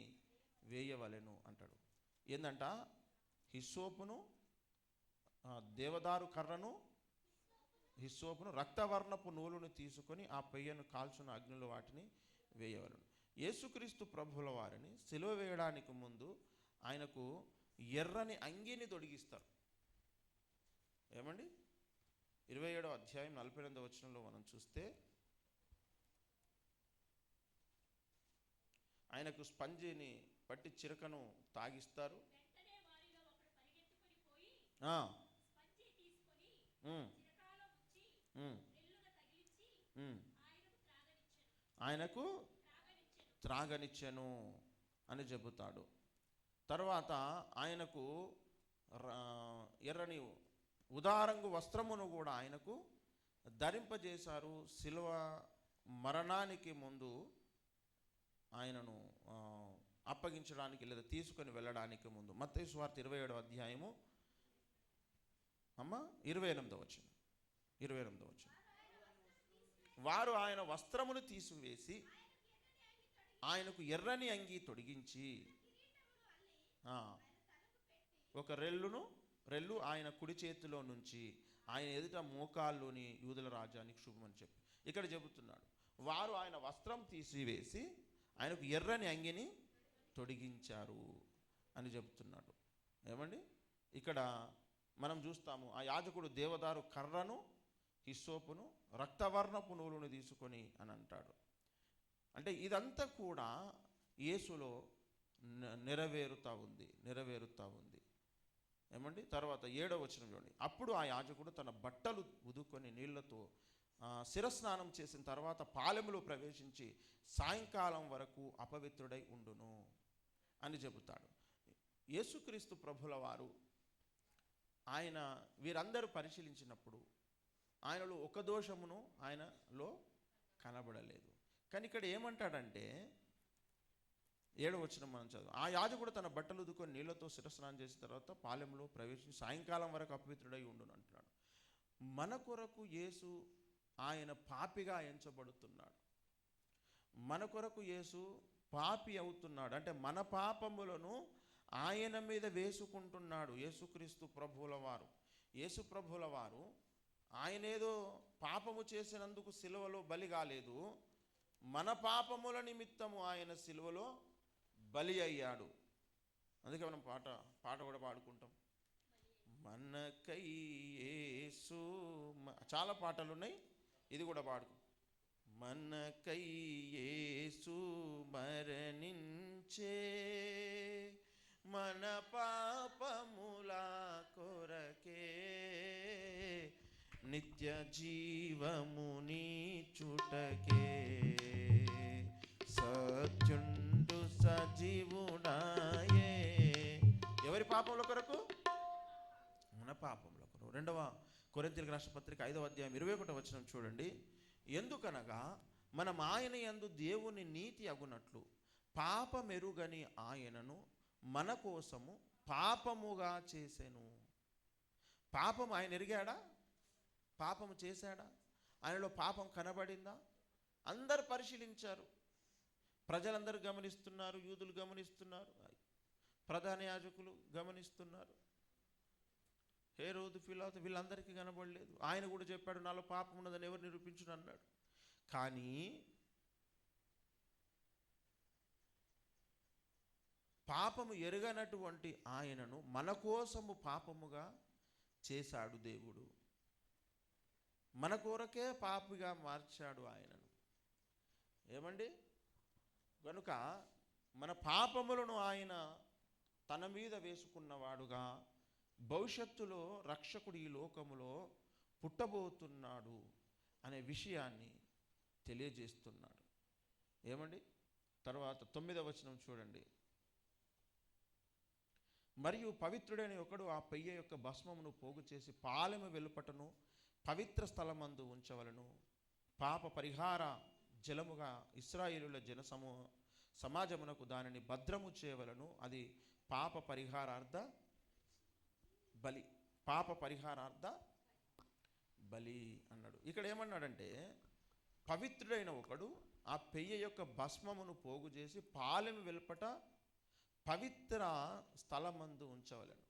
వేయవలెను అంటాడు. ఏందంట? హిస్సోపును, దేవదారు కర్రను, హిస్సోపును రక్తవర్ణపు నూలును తీసుకొని ఆ పెయ్యను కాల్చున్న అగ్నిలో వాటిని వేయవలెను. యేసుక్రీస్తు ప్రభుల వారిని సిలువ వేయడానికి ముందు ఆయనకు ఎర్రని అంగీని తొడిగిస్తారు. ఏమండి? 27వ అధ్యాయం 48వ వచనంలో మనం చూస్తే ఆయనకు స్పంజిని పట్టి చిరకను తాగిస్తారు. ఆయనకు త్రాగనిచ్చెను అని చెబుతాడు. తర్వాత ఆయనకు ఎర్రని ఉదారంగు వస్త్రమును కూడా ఆయనకు ధరింపజేశారు. శిలువ మరణానికి ముందు ఆయనను అప్పగించడానికి లేదా తీసుకొని వెళ్ళడానికి ముందు. మత్తయి సువార్త 27వ అధ్యాయము అమ్మ 28వ వచనం, 28వ వచనం. వారు ఆయన వస్త్రమును తీసివేసి ఆయనకు ఎర్రని అంగి తొడిగించి ఒక రెల్లు ఆయన కుడి చేతిలో నుంచి ఆయన ఎదుట మోకాల్లోని యూదుల రాజ్యానికి శుభమని చెప్పి ఇక్కడ చెబుతున్నాడు. వారు ఆయన వస్త్రం తీసివేసి ఆయనకు ఎర్రని అంగిని తొడిగించారు అని చెబుతున్నాడు. ఏమండి, ఇక్కడ మనం చూస్తాము, ఆ యాజకుడు దేవదారు కర్రను, హిస్సోపును, రక్తవర్ణపు నూలును తీసుకొని అని అంటాడు. అంటే ఇదంతా కూడా యేసులో నెరవేరుతూ ఉంది. ఏమండి, తర్వాత 7వ వచనం చూడండి. అప్పుడు ఆ యాజకుడు తన బట్టలు ఉదుకొని నీళ్లతో శిరస్నానం చేసిన తర్వాత పాలెములో ప్రవేశించి సాయంకాలం వరకు అపవిత్రుడై ఉండును అని చెబుతాడు. యేసుక్రీస్తు ప్రభుల వారు ఆయన వీరందరూ పరిశీలించినప్పుడు ఆయనలో ఒక దోషమును ఆయనలో కనబడలేదు. కానీ ఇక్కడ ఏమంటాడంటే 7వ వచనం మనం చదువు. ఆ యాజకుడు తన బట్టలు ఉదుకొని నీళ్లతో శిరస్నానం చేసిన తర్వాత పాలెంలో ప్రవేశించి సాయంకాలం వరకు అపవిత్రుడై ఉండును అంటున్నాడు. మన కొరకు యేసు ఆయన పాపిగా ఎంచబడుతున్నాడు. మన కొరకు యేసు పాపి అవుతున్నాడు. అంటే మన పాపములను ఆయన మీద వేసుకుంటున్నాడు యేసుక్రీస్తు ప్రభువుల వారు. యేసు ప్రభువుల వారు ఆయనేదో పాపము చేసినందుకు సిలువలో బలి కాలేదు, మన పాపముల నిమిత్తము ఆయన సిలువలో బలి అయ్యాడు. అందుకే మనం పాట కూడా పాడుకుంటాం, మనకై యేసు. చాలా పాటలు ఉన్నాయి, ఇది కూడా పాడుకు. మనకై యేసు మరణించే, మన పాపముల కొరకే, నిత్య జీవముని చుటకే, సత్యుండు సజీవుడాయే. ఎవరి పాపముల కొరకు? మన పాపముల కొరకు. 2వ కొరింథీయులకు రాసిన పత్రిక 5వ అధ్యాయం 21వ వచనం చూడండి. ఎందుకనగా మనం ఆయన యందు దేవుని నీతి అగునట్లు పాపమెరుగని ఆయనను మన కోసము పాపముగా చేసెను. పాపం ఆయన ఎరిగాడా? పాపము చేశాడా? ఆయనలో పాపం కనబడిందా? అందరు పరిశీలించారు, ప్రజలందరూ గమనిస్తున్నారు, యూదులు గమనిస్తున్నారు, ప్రధాన యాజకులు గమనిస్తున్నారు, హేరోదు, పిలాతు వీళ్ళందరికీ కనబడలేదు. ఆయన కూడా చెప్పాడు, నాలో పాపం ఉన్నదని ఎవరు నిరూపించును అన్నాడు. కానీ పాపము ఎరగనటువంటి ఆయనను మన కోసము పాపముగా చేశాడు దేవుడు. మన కొరకే పాపిగా మార్చాడు ఆయనను. ఏమండి, కనుక మన పాపములను ఆయన తన మీద వేసుకున్నవాడుగా భవిష్యత్తులో రక్షకుడు ఈ లోకములో పుట్టబోతున్నాడు అనే విషయాన్ని తెలియజేస్తున్నాడు. ఏమండి, తర్వాత 9వ వచనం చూడండి. మరియు పవిత్రుడైన ఒకడు ఆ పెయ్య యొక్క భస్మమును పోగు చేసి పాలెము వెలుపటను పవిత్ర స్థలమందు ఉంచవలను. పాప పరిహార జలముగా ఇశ్రాయేలుల సమాజమునకు దానిని భద్రము చేయవలను. అది పాప పరిహారార్థ బలి, పాప పరిహారార్థ బలి అన్నాడు. ఇక్కడ ఏమన్నాడంటే, పవిత్రుడైన ఒకడు ఆ పెయ్య యొక్క భస్మమును పోగు చేసి పాలెము వెలుపట పవిత్ర స్థలమందు ఉంచవలను.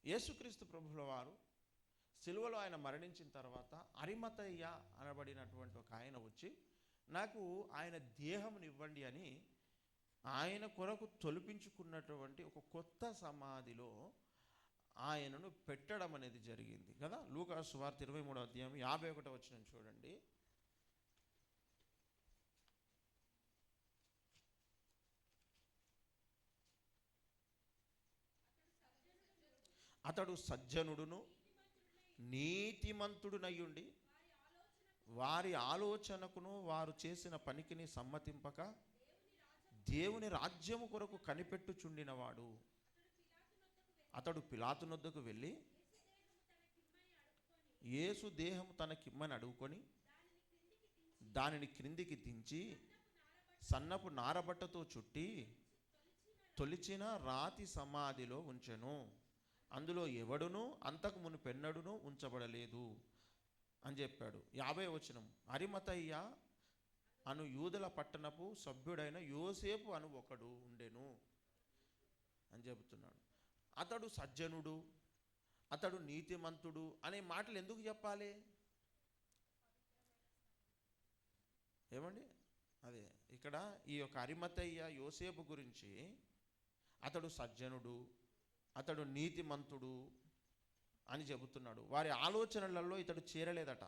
యేసుక్రీస్తు ప్రభువుల వారు సిలువలో ఆయన మరణించిన తర్వాత అరిమతయ్య అనబడినటువంటి ఒక ఆయన వచ్చి, నాకు ఆయన దేహమును ఇవ్వండి అని ఆయన కొరకు తొలిపించుకున్నటువంటి ఒక కొత్త సమాధిలో ఆయనను పెట్టడం అనేది జరిగింది కదా. లూకా సువార్త 23వ అధ్యాయం 51వ వచనం చూడండి. అతడు సజ్జనుడును నీతిమంతుడునయ్యుండి వారి ఆలోచనకును వారు చేసిన పనికిని సమ్మతింపక దేవుని రాజ్యము కొరకు కనిపెట్టుచుండినవాడు. అతడు పిలాతు నొద్దకు వెళ్ళి యేసు దేహము తనకిమ్మని అడుగుకొని దానిని క్రిందికి దించి సన్నపు నారబట్టతో చుట్టి తొలిచిన రాతి సమాధిలో ఉంచెను. అందులో ఎవడునూ అంతకు మునుపెన్నడునూ ఉంచబడలేదు అని చెప్పాడు. 50వ వచనం, అరిమతయ్య అను యూదుల పట్టణపు సభ్యుడైన యోసేపు అను ఒకడు ఉండెను అని చెబుతున్నాడు. అతడు సజ్జనుడు, అతడు నీతిమంతుడు అనే మాటలు ఎందుకు చెప్పాలి? ఏమండి, అదే ఇక్కడ ఈ యొక్క అరిమతయ్య యోసేపు గురించి అతడు సజ్జనుడు, అతడు నీతిమంతుడు అని చెబుతున్నాడు. వారి ఆలోచనలలో ఇతడు చేరలేదట.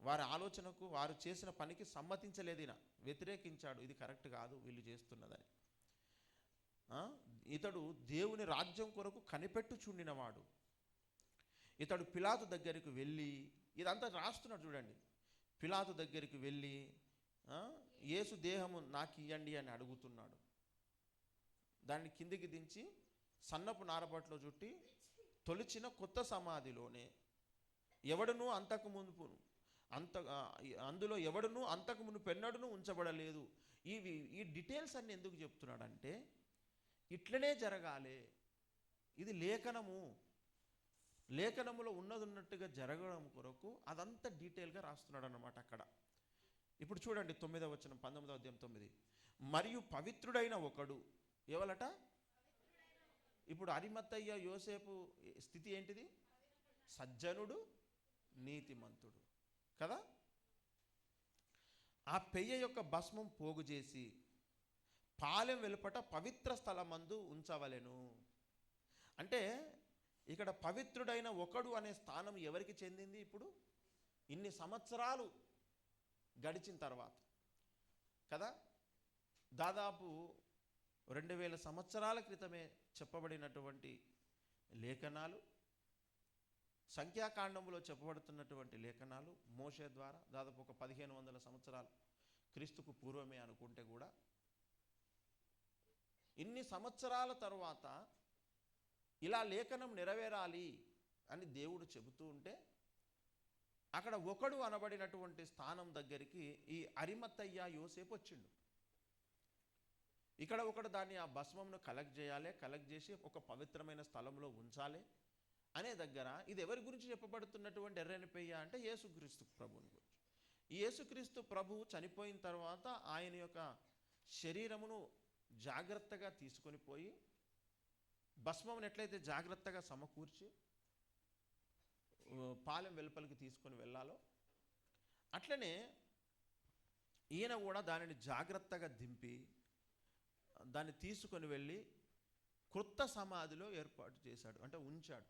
వారి ఆలోచనకు, వారు చేసిన పనికి సమ్మతించలేదు, ఈయన వ్యతిరేకించాడు. ఇది కరెక్ట్ కాదు వీళ్ళు చేస్తున్నదని. ఇతడు దేవుని రాజ్యం కొరకు కనిపెట్టుచుండినవాడు. ఇతడు పిలాతు దగ్గరికి వెళ్ళి, ఇదంతా రాస్తున్నాడు చూడండి, పిలాతు దగ్గరికి వెళ్ళి యేసు దేహము నాకు ఇయ్యండి అని అడుగుతున్నాడు. దాన్ని కిందికి దించి సన్నపు నారబట్లో చుట్టి తొలిచిన కొత్త సమాధిలోనే ఎవడునూ అంతకు మునుపు అందులో ఎవడునూ అంతకు మునుపు ఎన్నడూనూ ఉంచబడలేదు. ఈ డీటెయిల్స్ అన్ని ఎందుకు చెప్తున్నాడంటే ఇట్లనే జరగాలి, ఇది లేఖనములో ఉన్నట్టుగా జరగడం కొరకు అదంతా డీటెయిల్గా రాస్తున్నాడు అన్నమాట అక్కడ. ఇప్పుడు చూడండి 9వ వచనం, 19వ అధ్యాయం 9, మరియు పవిత్రుడైన ఒకడు. ఎవలట? ఇప్పుడు అరిమతయ్య యోసేపు స్థితి ఏంటిది? సజ్జనుడు, నీతిమంతుడు కదా. ఆ పెయ్య యొక్క భస్మం పోగు చేసి పాలెం వెలుపట పవిత్ర స్థలమందు ఉంచవలెను. అంటే ఇక్కడ పవిత్రుడైన ఒకడు అనే స్థానం ఎవరికి చెందింది? ఇప్పుడు ఇన్ని సంవత్సరాలు గడిచిన తర్వాత కదా, దాదాపు 2000 సంవత్సరాల క్రితమే చెప్పబడినటువంటి లేఖనాలు, సంఖ్యాకాండంలో చెప్పబడుతున్నటువంటి లేఖనాలు మోషే ద్వారా దాదాపు ఒక 1500 సంవత్సరాలు క్రీస్తుకు పూర్వమే అనుకుంటే కూడా, ఇన్ని సంవత్సరాల తరువాత ఇలా లేఖనం నెరవేరాలి అని దేవుడు చెబుతూ ఉంటే, అక్కడ ఒకడు అనబడినటువంటి స్థానం దగ్గరికి ఈ అరిమతయ్య యోసేపు వచ్చిండు. ఇక్కడ ఒకడు దాన్ని ఆ భస్మంను కలెక్ట్ చేయాలి, కలెక్ట్ చేసి ఒక పవిత్రమైన స్థలంలో ఉంచాలి అనే దగ్గర ఇది ఎవరి గురించి చెప్పబడుతున్నటువంటి ఎర్రని పెయ్య అంటే యేసుక్రీస్తు ప్రభుని గురించి. ఈ యేసుక్రీస్తు ప్రభువు చనిపోయిన తర్వాత ఆయన యొక్క శరీరమును జాగ్రత్తగా తీసుకొని పోయి భస్మమును ఎట్లయితే జాగ్రత్తగా సమకూర్చి పాలెం వెలుపలికి తీసుకొని వెళ్ళాలో, అట్లనే ఈయన కూడా దానిని జాగ్రత్తగా దింపి దాన్ని తీసుకొని వెళ్ళి క్రొత్త సమాధిలో ఏర్పాటు చేశాడు, అంటే ఉంచాడు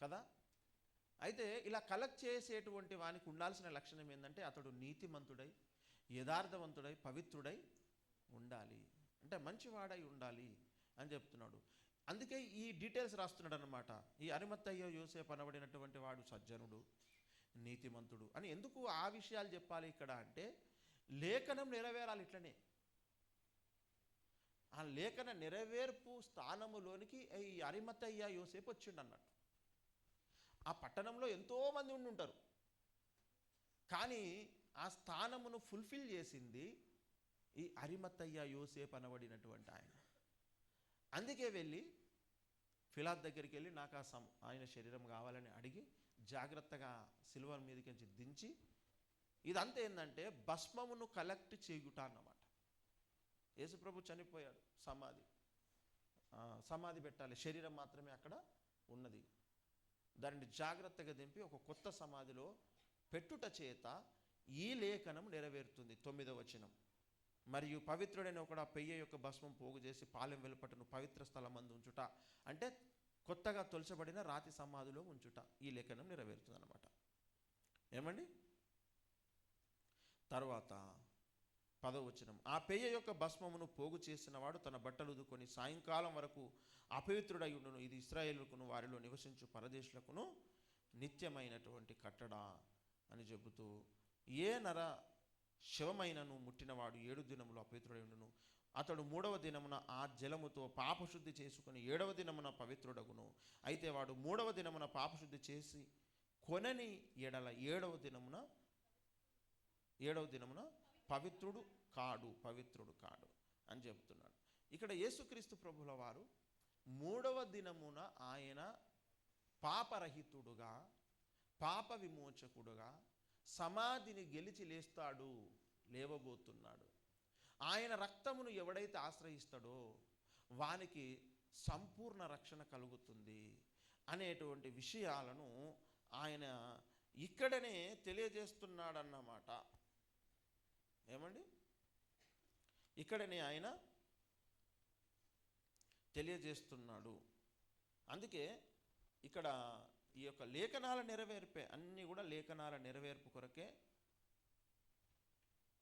కదా. అయితే ఇలా కలెక్ట్ చేసేటువంటి వానికి ఉండాల్సిన లక్షణం ఏంటంటే అతడు నీతిమంతుడై, యథార్థవంతుడై, పవిత్రుడై ఉండాలి, అంటే మంచివాడై ఉండాలి అని చెప్తున్నాడు. అందుకే ఈ డీటెయిల్స్ రాస్తున్నాడు అన్నమాట. ఈ అరిమతయ్య యోసేపు అనబడినటువంటి వాడు సజ్జనుడు, నీతిమంతుడు అని ఎందుకు ఆ విషయాలు చెప్పాలి ఇక్కడ అంటే, లేఖనం నెరవేరాలి. ఇట్లనే ఆ లేఖన నెరవేర్పు స్థానములోనికి ఈ అరిమతయ్య యోసేపు వచ్చిండు అన్నట్టు. ఆ పట్టణంలో ఎంతోమంది ఉండుంటారు, కానీ ఆ స్థానమును ఫుల్ఫిల్ చేసింది ఈ అరిమతయ్య యోసేపు అనబడినటువంటి ఆయన. అందుకే వెళ్ళి పిలాతు దగ్గరికి వెళ్ళి నాకు ఆయన శరీరం కావాలని అడిగి జాగ్రత్తగా సిలువ మీదకి దించి, ఇదంతా ఏంటంటే భస్మమును కలెక్ట్ చేయుట అన్నమాట. యేసుప్రభు చనిపోయాడు, సమాధి పెట్టాలి, శరీరం మాత్రమే అక్కడ ఉన్నది. దానిని జాగ్రత్తగా దింపి ఒక కొత్త సమాధిలో పెట్టుట చేత ఈ లేఖనం నెరవేరుతుంది. 9వ వచనం, మరియు పవిత్రుడైన ఒకడు ఆ పెయ్య యొక్క భస్మం పోగు చేసి పాలెం వెలుపటను పవిత్ర స్థలం అందు ఉంచుట, అంటే కొత్తగా తొలచబడిన రాతి సమాధిలో ఉంచుట, ఈ లేఖనం నెరవేరుతుంది అన్నమాట. ఏమండి, తర్వాత 10వ వచనం, ఆ పెయ్య యొక్క భస్మమును పోగు చేసిన వాడు తన బట్టలు ఉదుకొని సాయంకాలం వరకు అపవిత్రుడై ఉండును. ఇది ఇశ్రాయేలుకును వారిలో నివసించు పరదేశులకును నిత్యమైనటువంటి కట్టడ అని చెబుతూ, ఏ నర శవమైనను ముట్టినవాడు 7 దినములు అపవిత్రుడై ఉండును. అతడు 3వ దినమున ఆ జలముతో పాపశుద్ధి చేసుకుని 7వ దినమున పవిత్రుడగును. అయితే వాడు 3వ దినమున పాపశుద్ధి చేసి కొనని ఎడల 7వ దినమున పవిత్రుడు కాడు అని చెప్తున్నాడు. ఇక్కడ యేసుక్రీస్తు ప్రభుల వారు మూడవ దినమున ఆయన పాపరహితుడుగా, పాప విమోచకుడుగా సమాధిని గెలిచి లేస్తాడు, లేవబోతున్నాడు. ఆయన రక్తమును ఎవడైతే ఆశ్రయిస్తాడో వానికి సంపూర్ణ రక్షణ కలుగుతుంది అనేటువంటి విషయాలను ఆయన ఇక్కడనే తెలియజేస్తున్నాడన్నమాట. ఏమండి? ఇక్కడనే ఆయన తెలియజేస్తున్నాడు. అందుకే ఇక్కడ ఈ యొక్క లేఖనాల నెరవేర్పే, అన్నీ కూడా లేఖనాల నెరవేర్పు కొరకే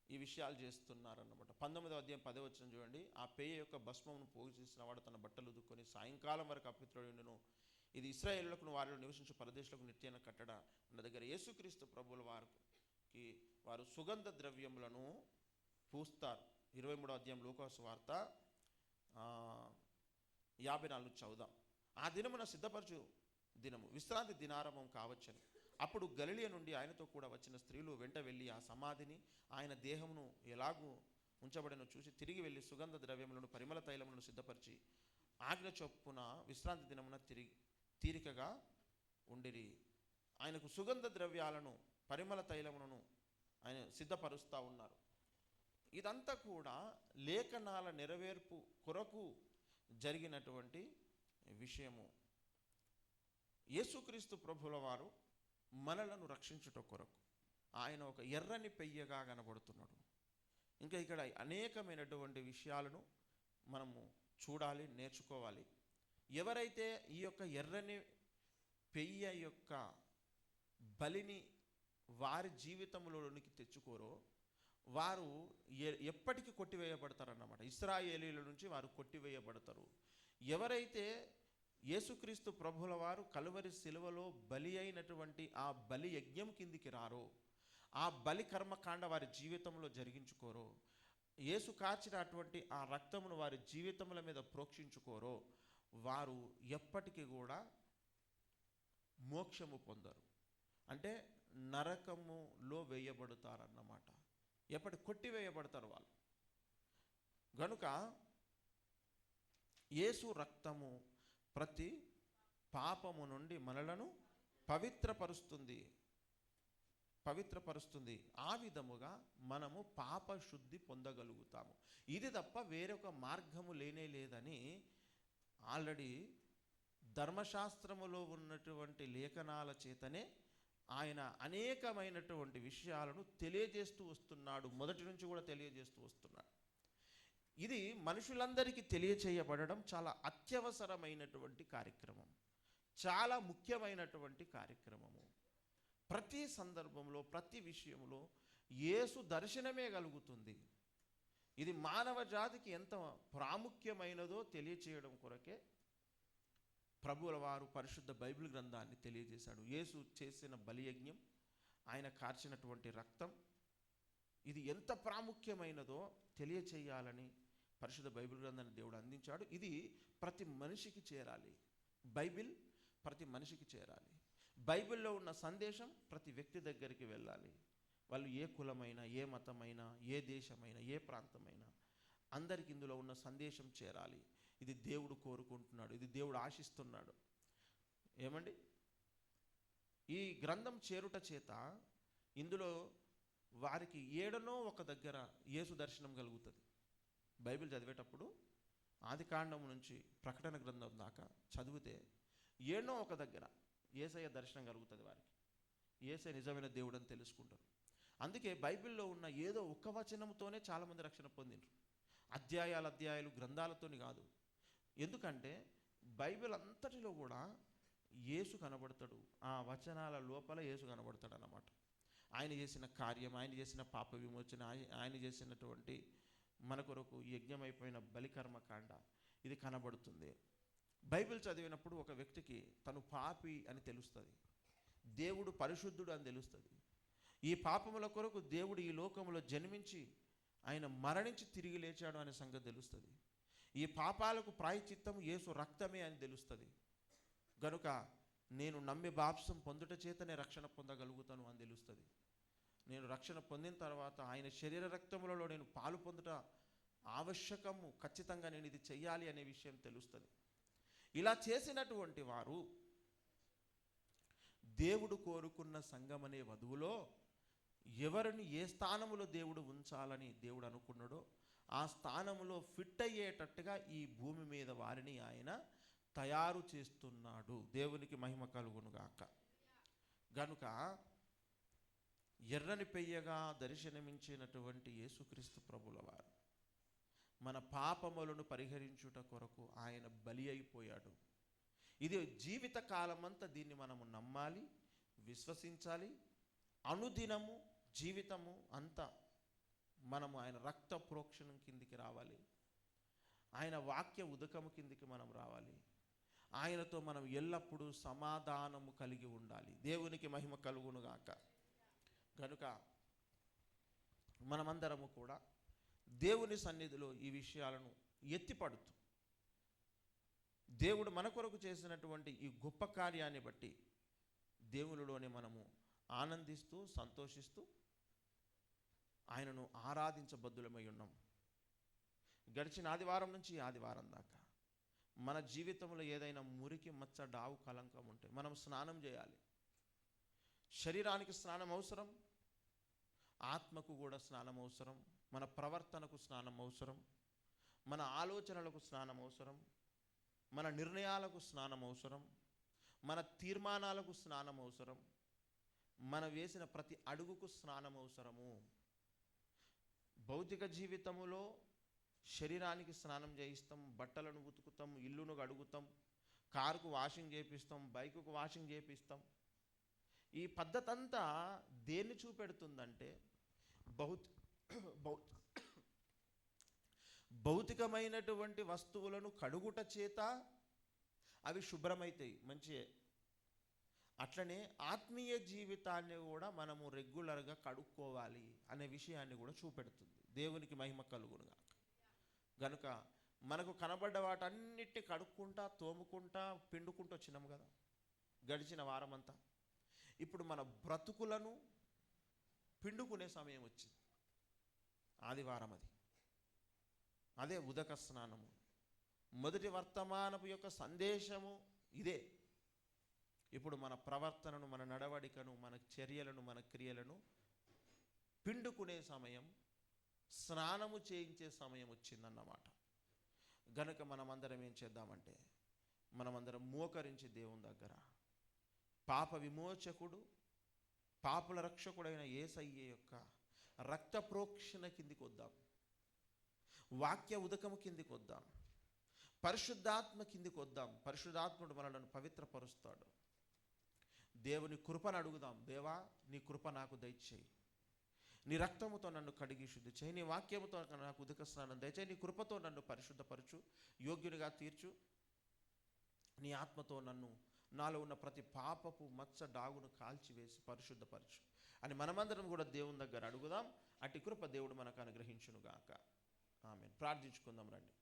ఈ విషయాలు చేస్తున్నారన్నమాట. 19వ అధ్యాయం 10వ వచనం చూడండి. ఆ పేయ యొక్క భస్మమును పోగు చేసిన వాడు తన బట్టలు దుక్కొని సాయంకాలం వరకు అపవిత్రుడును, ఇది ఇశ్రాయేలులకు వారిలో నివసించే పరదేశులకు నిత్యన కట్టడ అన్న దగ్గర యేసుక్రీస్తు ప్రభువుల వారికి వారు సుగంధ ద్రవ్యములను పూస్తారు. 23వ అధ్యాయం లూకాసు వార్త 54 చదువుదాం. ఆ దినమున సిద్ధపరచు దినము, విశ్రాంతి దినారంభం కావచ్చని. అప్పుడు గలిలియ నుండి ఆయనతో కూడా వచ్చిన స్త్రీలు వెంట వెళ్ళి ఆ సమాధిని, ఆయన దేహమును ఎలాగూ ఉంచబడినో చూసి తిరిగి వెళ్ళి సుగంధ ద్రవ్యములను, పరిమళ తైలములను సిద్ధపరిచి ఆజ్ఞ చొప్పున విశ్రాంతి దినమున తీరికగా ఉండిరి. ఆయనకు సుగంధ ద్రవ్యాలను, పరిమళ తైలములను ఆయన సిద్ధపరుస్తూ ఉన్నారు. ఇదంతా కూడా లేఖనాల నెరవేర్పు కొరకు జరిగినటువంటి విషయము. యేసుక్రీస్తు ప్రభుల వారు మనలను రక్షించుట కొరకు ఆయన ఒక ఎర్రని పెయ్యగా కనబడుతున్నాడు. ఇంకా ఇక్కడ అనేకమైనటువంటి విషయాలను మనము చూడాలి, నేర్చుకోవాలి. ఎవరైతే ఈ యొక్క ఎర్రని పెయ్య యొక్క బలిని వారి జీవితంలోనికి తెచ్చుకోరో వారు ఎప్పటికీ కొట్టివేయబడతారన్నమాట. ఇశ్రాయేలీల నుంచి వారు కొట్టివేయబడతారు. ఎవరైతే యేసుక్రీస్తు ప్రభుల వారు కలువరి శిలువలో బలి అయినటువంటి ఆ బలి యజ్ఞం కిందికి రారో, ఆ బలి కర్మకాండ వారి జీవితంలో జరిగించుకోరో, యేసు కాచినటువంటి ఆ రక్తమును వారి జీవితముల మీద ప్రోక్షించుకోరో వారు ఎప్పటికీ కూడా మోక్షము పొందరు. అంటే నరకములో వేయబడతారన్నమాట. కొట్టివేయబడతారు వాళ్ళు. గనుక యేసు రక్తము ప్రతి పాపము నుండి మనలను పవిత్రపరుస్తుంది. ఆ విధముగా మనము పాప శుద్ధి పొందగలుగుతాము. ఇది తప్ప వేరొక మార్గము లేనే లేదని ఆల్రెడీ ధర్మశాస్త్రములో ఉన్నటువంటి లేఖనాల చేతనే ఆయన అనేకమైనటువంటి విషయాలను తెలియజేస్తూ వస్తున్నాడు. మొదటి నుంచి కూడా తెలియజేస్తూ వస్తున్నాడు. ఇది మనుషులందరికీ తెలియచేయబడడం చాలా అత్యవసరమైనటువంటి కార్యక్రమం, చాలా ముఖ్యమైనటువంటి కార్యక్రమము. ప్రతి సందర్భంలో, ప్రతి విషయంలో యేసు దర్శనమే కలుగుతుంది. ఇది మానవ జాతికి ఎంత ప్రాముఖ్యమైనదో తెలియచేయడం కొరకే ప్రభువుల వారు పరిశుద్ధ బైబిల్ గ్రంథాన్ని తెలియజేశాడు. యేసు చేసిన బలియజ్ఞం, ఆయన కార్చినటువంటి రక్తం, ఇది ఎంత ప్రాముఖ్యమైనదో తెలియచేయాలని పరిశుద్ధ బైబిల్ గ్రంథాన్ని దేవుడు అందించాడు. ఇది ప్రతి మనిషికి చేరాలి. బైబిల్ ప్రతి మనిషికి చేరాలి. బైబిల్లో ఉన్న సందేశం ప్రతి వ్యక్తి దగ్గరికి వెళ్ళాలి. వాళ్ళు ఏ కులమైనా, ఏ మతమైనా, ఏ దేశమైనా, ఏ ప్రాంతమైనా అందరికి ఇందులో ఉన్న సందేశం చేరాలి. ఇది దేవుడు కోరుకుంటున్నాడు, ఇది దేవుడు ఆశిస్తున్నాడు. ఏమండి? ఈ గ్రంథం చేరుట చేత ఇందులో వారికి ఏడనో ఒక దగ్గర యేసు దర్శనం కలుగుతుంది. బైబిల్ చదివేటప్పుడు ఆదికాండం నుంచి ప్రకటన గ్రంథం దాకా చదివితే ఏడనో ఒక దగ్గర యేసయ్య దర్శనం కలుగుతుంది వారికి. యేసయ్య నిజమైన దేవుడు అని తెలుసుకుంటారు. అందుకే బైబిల్లో ఉన్న ఏదో ఒక్క వచనంతోనే చాలామంది రక్షణ పొందిండ్రు. అధ్యాయాలు గ్రంథాలతోని కాదు. ఎందుకంటే బైబిల్ అంతటిలో కూడా యేసు కనబడతాడు. ఆ వచనాల లోపల యేసు కనబడతాడు అన్నమాట. ఆయన చేసిన కార్యం, ఆయన చేసిన పాప విమోచన, ఆయన చేసినటువంటి మన కొరకు యజ్ఞమైపోయిన బలికర్మకాండ ఇది కనబడుతుంది. బైబిల్ చదివినప్పుడు ఒక వ్యక్తికి తను పాపి అని తెలుస్తుంది, దేవుడు పరిశుద్ధుడు అని తెలుస్తుంది. ఈ పాపముల కొరకు దేవుడు ఈ లోకంలో జన్మించి ఆయన మరణించి తిరిగి లేచాడు అనే సంగతి తెలుస్తుంది. ఈ పాపాలకు ప్రాయశ్చిత్తం యేసు రక్తమే అని తెలుస్తుంది. గనుక నేను నమ్మి బాప్సం పొందుట చేతనే రక్షణ పొందగలుగుతాను అని తెలుస్తుంది. నేను రక్షణ పొందిన తర్వాత ఆయన శరీర రక్తములలో నేను పాలు పొందుట ఆవశ్యకము, ఖచ్చితంగా నేను ఇది చెయ్యాలి అనే విషయం తెలుస్తుంది. ఇలా చేసినటువంటి వారు దేవుడు కోరుకున్న సంఘం అనే వధువులో ఎవరిని ఏ స్థానములో దేవుడు ఉంచాలని దేవుడు అనుకున్నాడో ఆ స్థానములో ఫిట్ అయ్యేటట్టుగా ఈ భూమి మీద వారిని ఆయన తయారు చేస్తున్నాడు. దేవునికి మహిమ కలుగునుగాక. గనుక ఎర్రని పెయ్యగా దర్శనమించినటువంటి యేసుక్రీస్తు ప్రభుల వారు మన పాపములను పరిహరించుట కొరకు ఆయన బలి అయిపోయాడు. ఇది జీవిత కాలమంతా దీన్ని మనము నమ్మాలి, విశ్వసించాలి. అనుదినము జీవితము అంతా మనము ఆయన రక్త ప్రోక్షణం కిందికి రావాలి, ఆయన వాక్య ఉదకము కిందికి మనం రావాలి. ఆయనతో మనం ఎల్లప్పుడూ సమాధానము కలిగి ఉండాలి. దేవునికి మహిమ కలుగునుగాక. కనుక మనమందరము కూడా దేవుని సన్నిధిలో ఈ విషయాలను ఎత్తిపడుతూ దేవుడు మన కొరకు చేసినటువంటి ఈ గొప్ప కార్యాన్ని బట్టి దేవునిలోనే మనము ఆనందిస్తూ సంతోషిస్తూ ఆయనను ఆరాధించబద్దులమై ఉన్నాం. గడిచిన ఆదివారం నుంచి ఈ ఆదివారం దాకా మన జీవితంలో ఏదైనా మురికి మచ్చ డావు కలంకం ఉంటే మనం స్నానం చేయాలి. శరీరానికి స్నానం అవసరం, ఆత్మకు కూడా స్నానం అవసరం, మన ప్రవర్తనకు స్నానం అవసరం, మన ఆలోచనలకు స్నానం అవసరం, మన నిర్ణయాలకు స్నానం అవసరం, మన తీర్మానాలకు స్నానం అవసరం, మన వేసిన ప్రతి అడుగుకు స్నానం అవసరము. భౌతిక జీవితములో శరీరానికి స్నానం చేయిస్తాం, బట్టలను ఉతుకుతాం, ఇల్లును కడుగుతాం, కారుకు వాషింగ్ చేపిస్తాం, బైకుకు వాషింగ్ చేపిస్తాం. ఈ పద్ధతి అంతా దేన్ని చూపెడుతుందంటే భౌతికమైనటువంటి వస్తువులను కడుగుట చేత అవి శుభ్రమవుతాయి, మంచియే. అట్లనే ఆత్మీయ జీవితాన్ని కూడా మనము రెగ్యులర్గా కడుక్కోవాలి అనే విషయాన్ని కూడా చూపెడుతుంది. దేవునికి మహిమ కలుగునుగా. గనుక మనకు కనబడ్డ వాటన్నిటిని కడుక్కుంటా, తోముకుంటా, పిండుకుంటూ వచ్చినాము కదా గడిచిన వారమంతా. ఇప్పుడు మన బ్రతుకులను పిండుకునే సమయం వచ్చింది. ఆదివారం అదే ఉదక స్నానము. మొదటి వర్తమానపు యొక్క సందేశము ఇదే. ఇప్పుడు మన ప్రవర్తనను, మన నడవడికను, మన చర్యలను, మన క్రియలను పిండుకునే సమయం, స్నానము చేయించే సమయం వచ్చిందన్నమాట. గనుక మనమందరం ఏం చేద్దామంటే మనమందరం మోకరించి దేవుని దగ్గర పాప విమోచకుడు, పాపుల రక్షకుడైన యేసయ్య యొక్క రక్త ప్రోక్షణ కిందికి వద్దాం, వాక్య ఉదకము కిందికి వద్దాం, పరిశుద్ధాత్మ కిందికి వద్దాం. పరిశుద్ధాత్ముడు మనలను పవిత్రపరుస్తాడు. దేవుని కృపను అడుగుదాం. దేవా, నీ కృప నాకు దయచేయి, నీ రక్తముతో నన్ను కడిగి శుద్ధి చేయి, నీ వాక్యముతో నాకు ఉదక స్నానం దయచేయి, నీ కృపతో నన్ను పరిశుద్ధపరచు, యోగ్యునిగా తీర్చు, నీ ఆత్మతో నన్ను, నాలో ఉన్న ప్రతి పాపపు మచ్చ డాగును కాల్చివేసి పరిశుద్ధపరచు అని మనమందరం కూడా దేవుని దగ్గర అడుగుదాం. అట్టి కృప దేవుడు మనకు అనుగ్రహించునుగాక. ఆమేన్. ప్రార్థించుకుందాం రండి.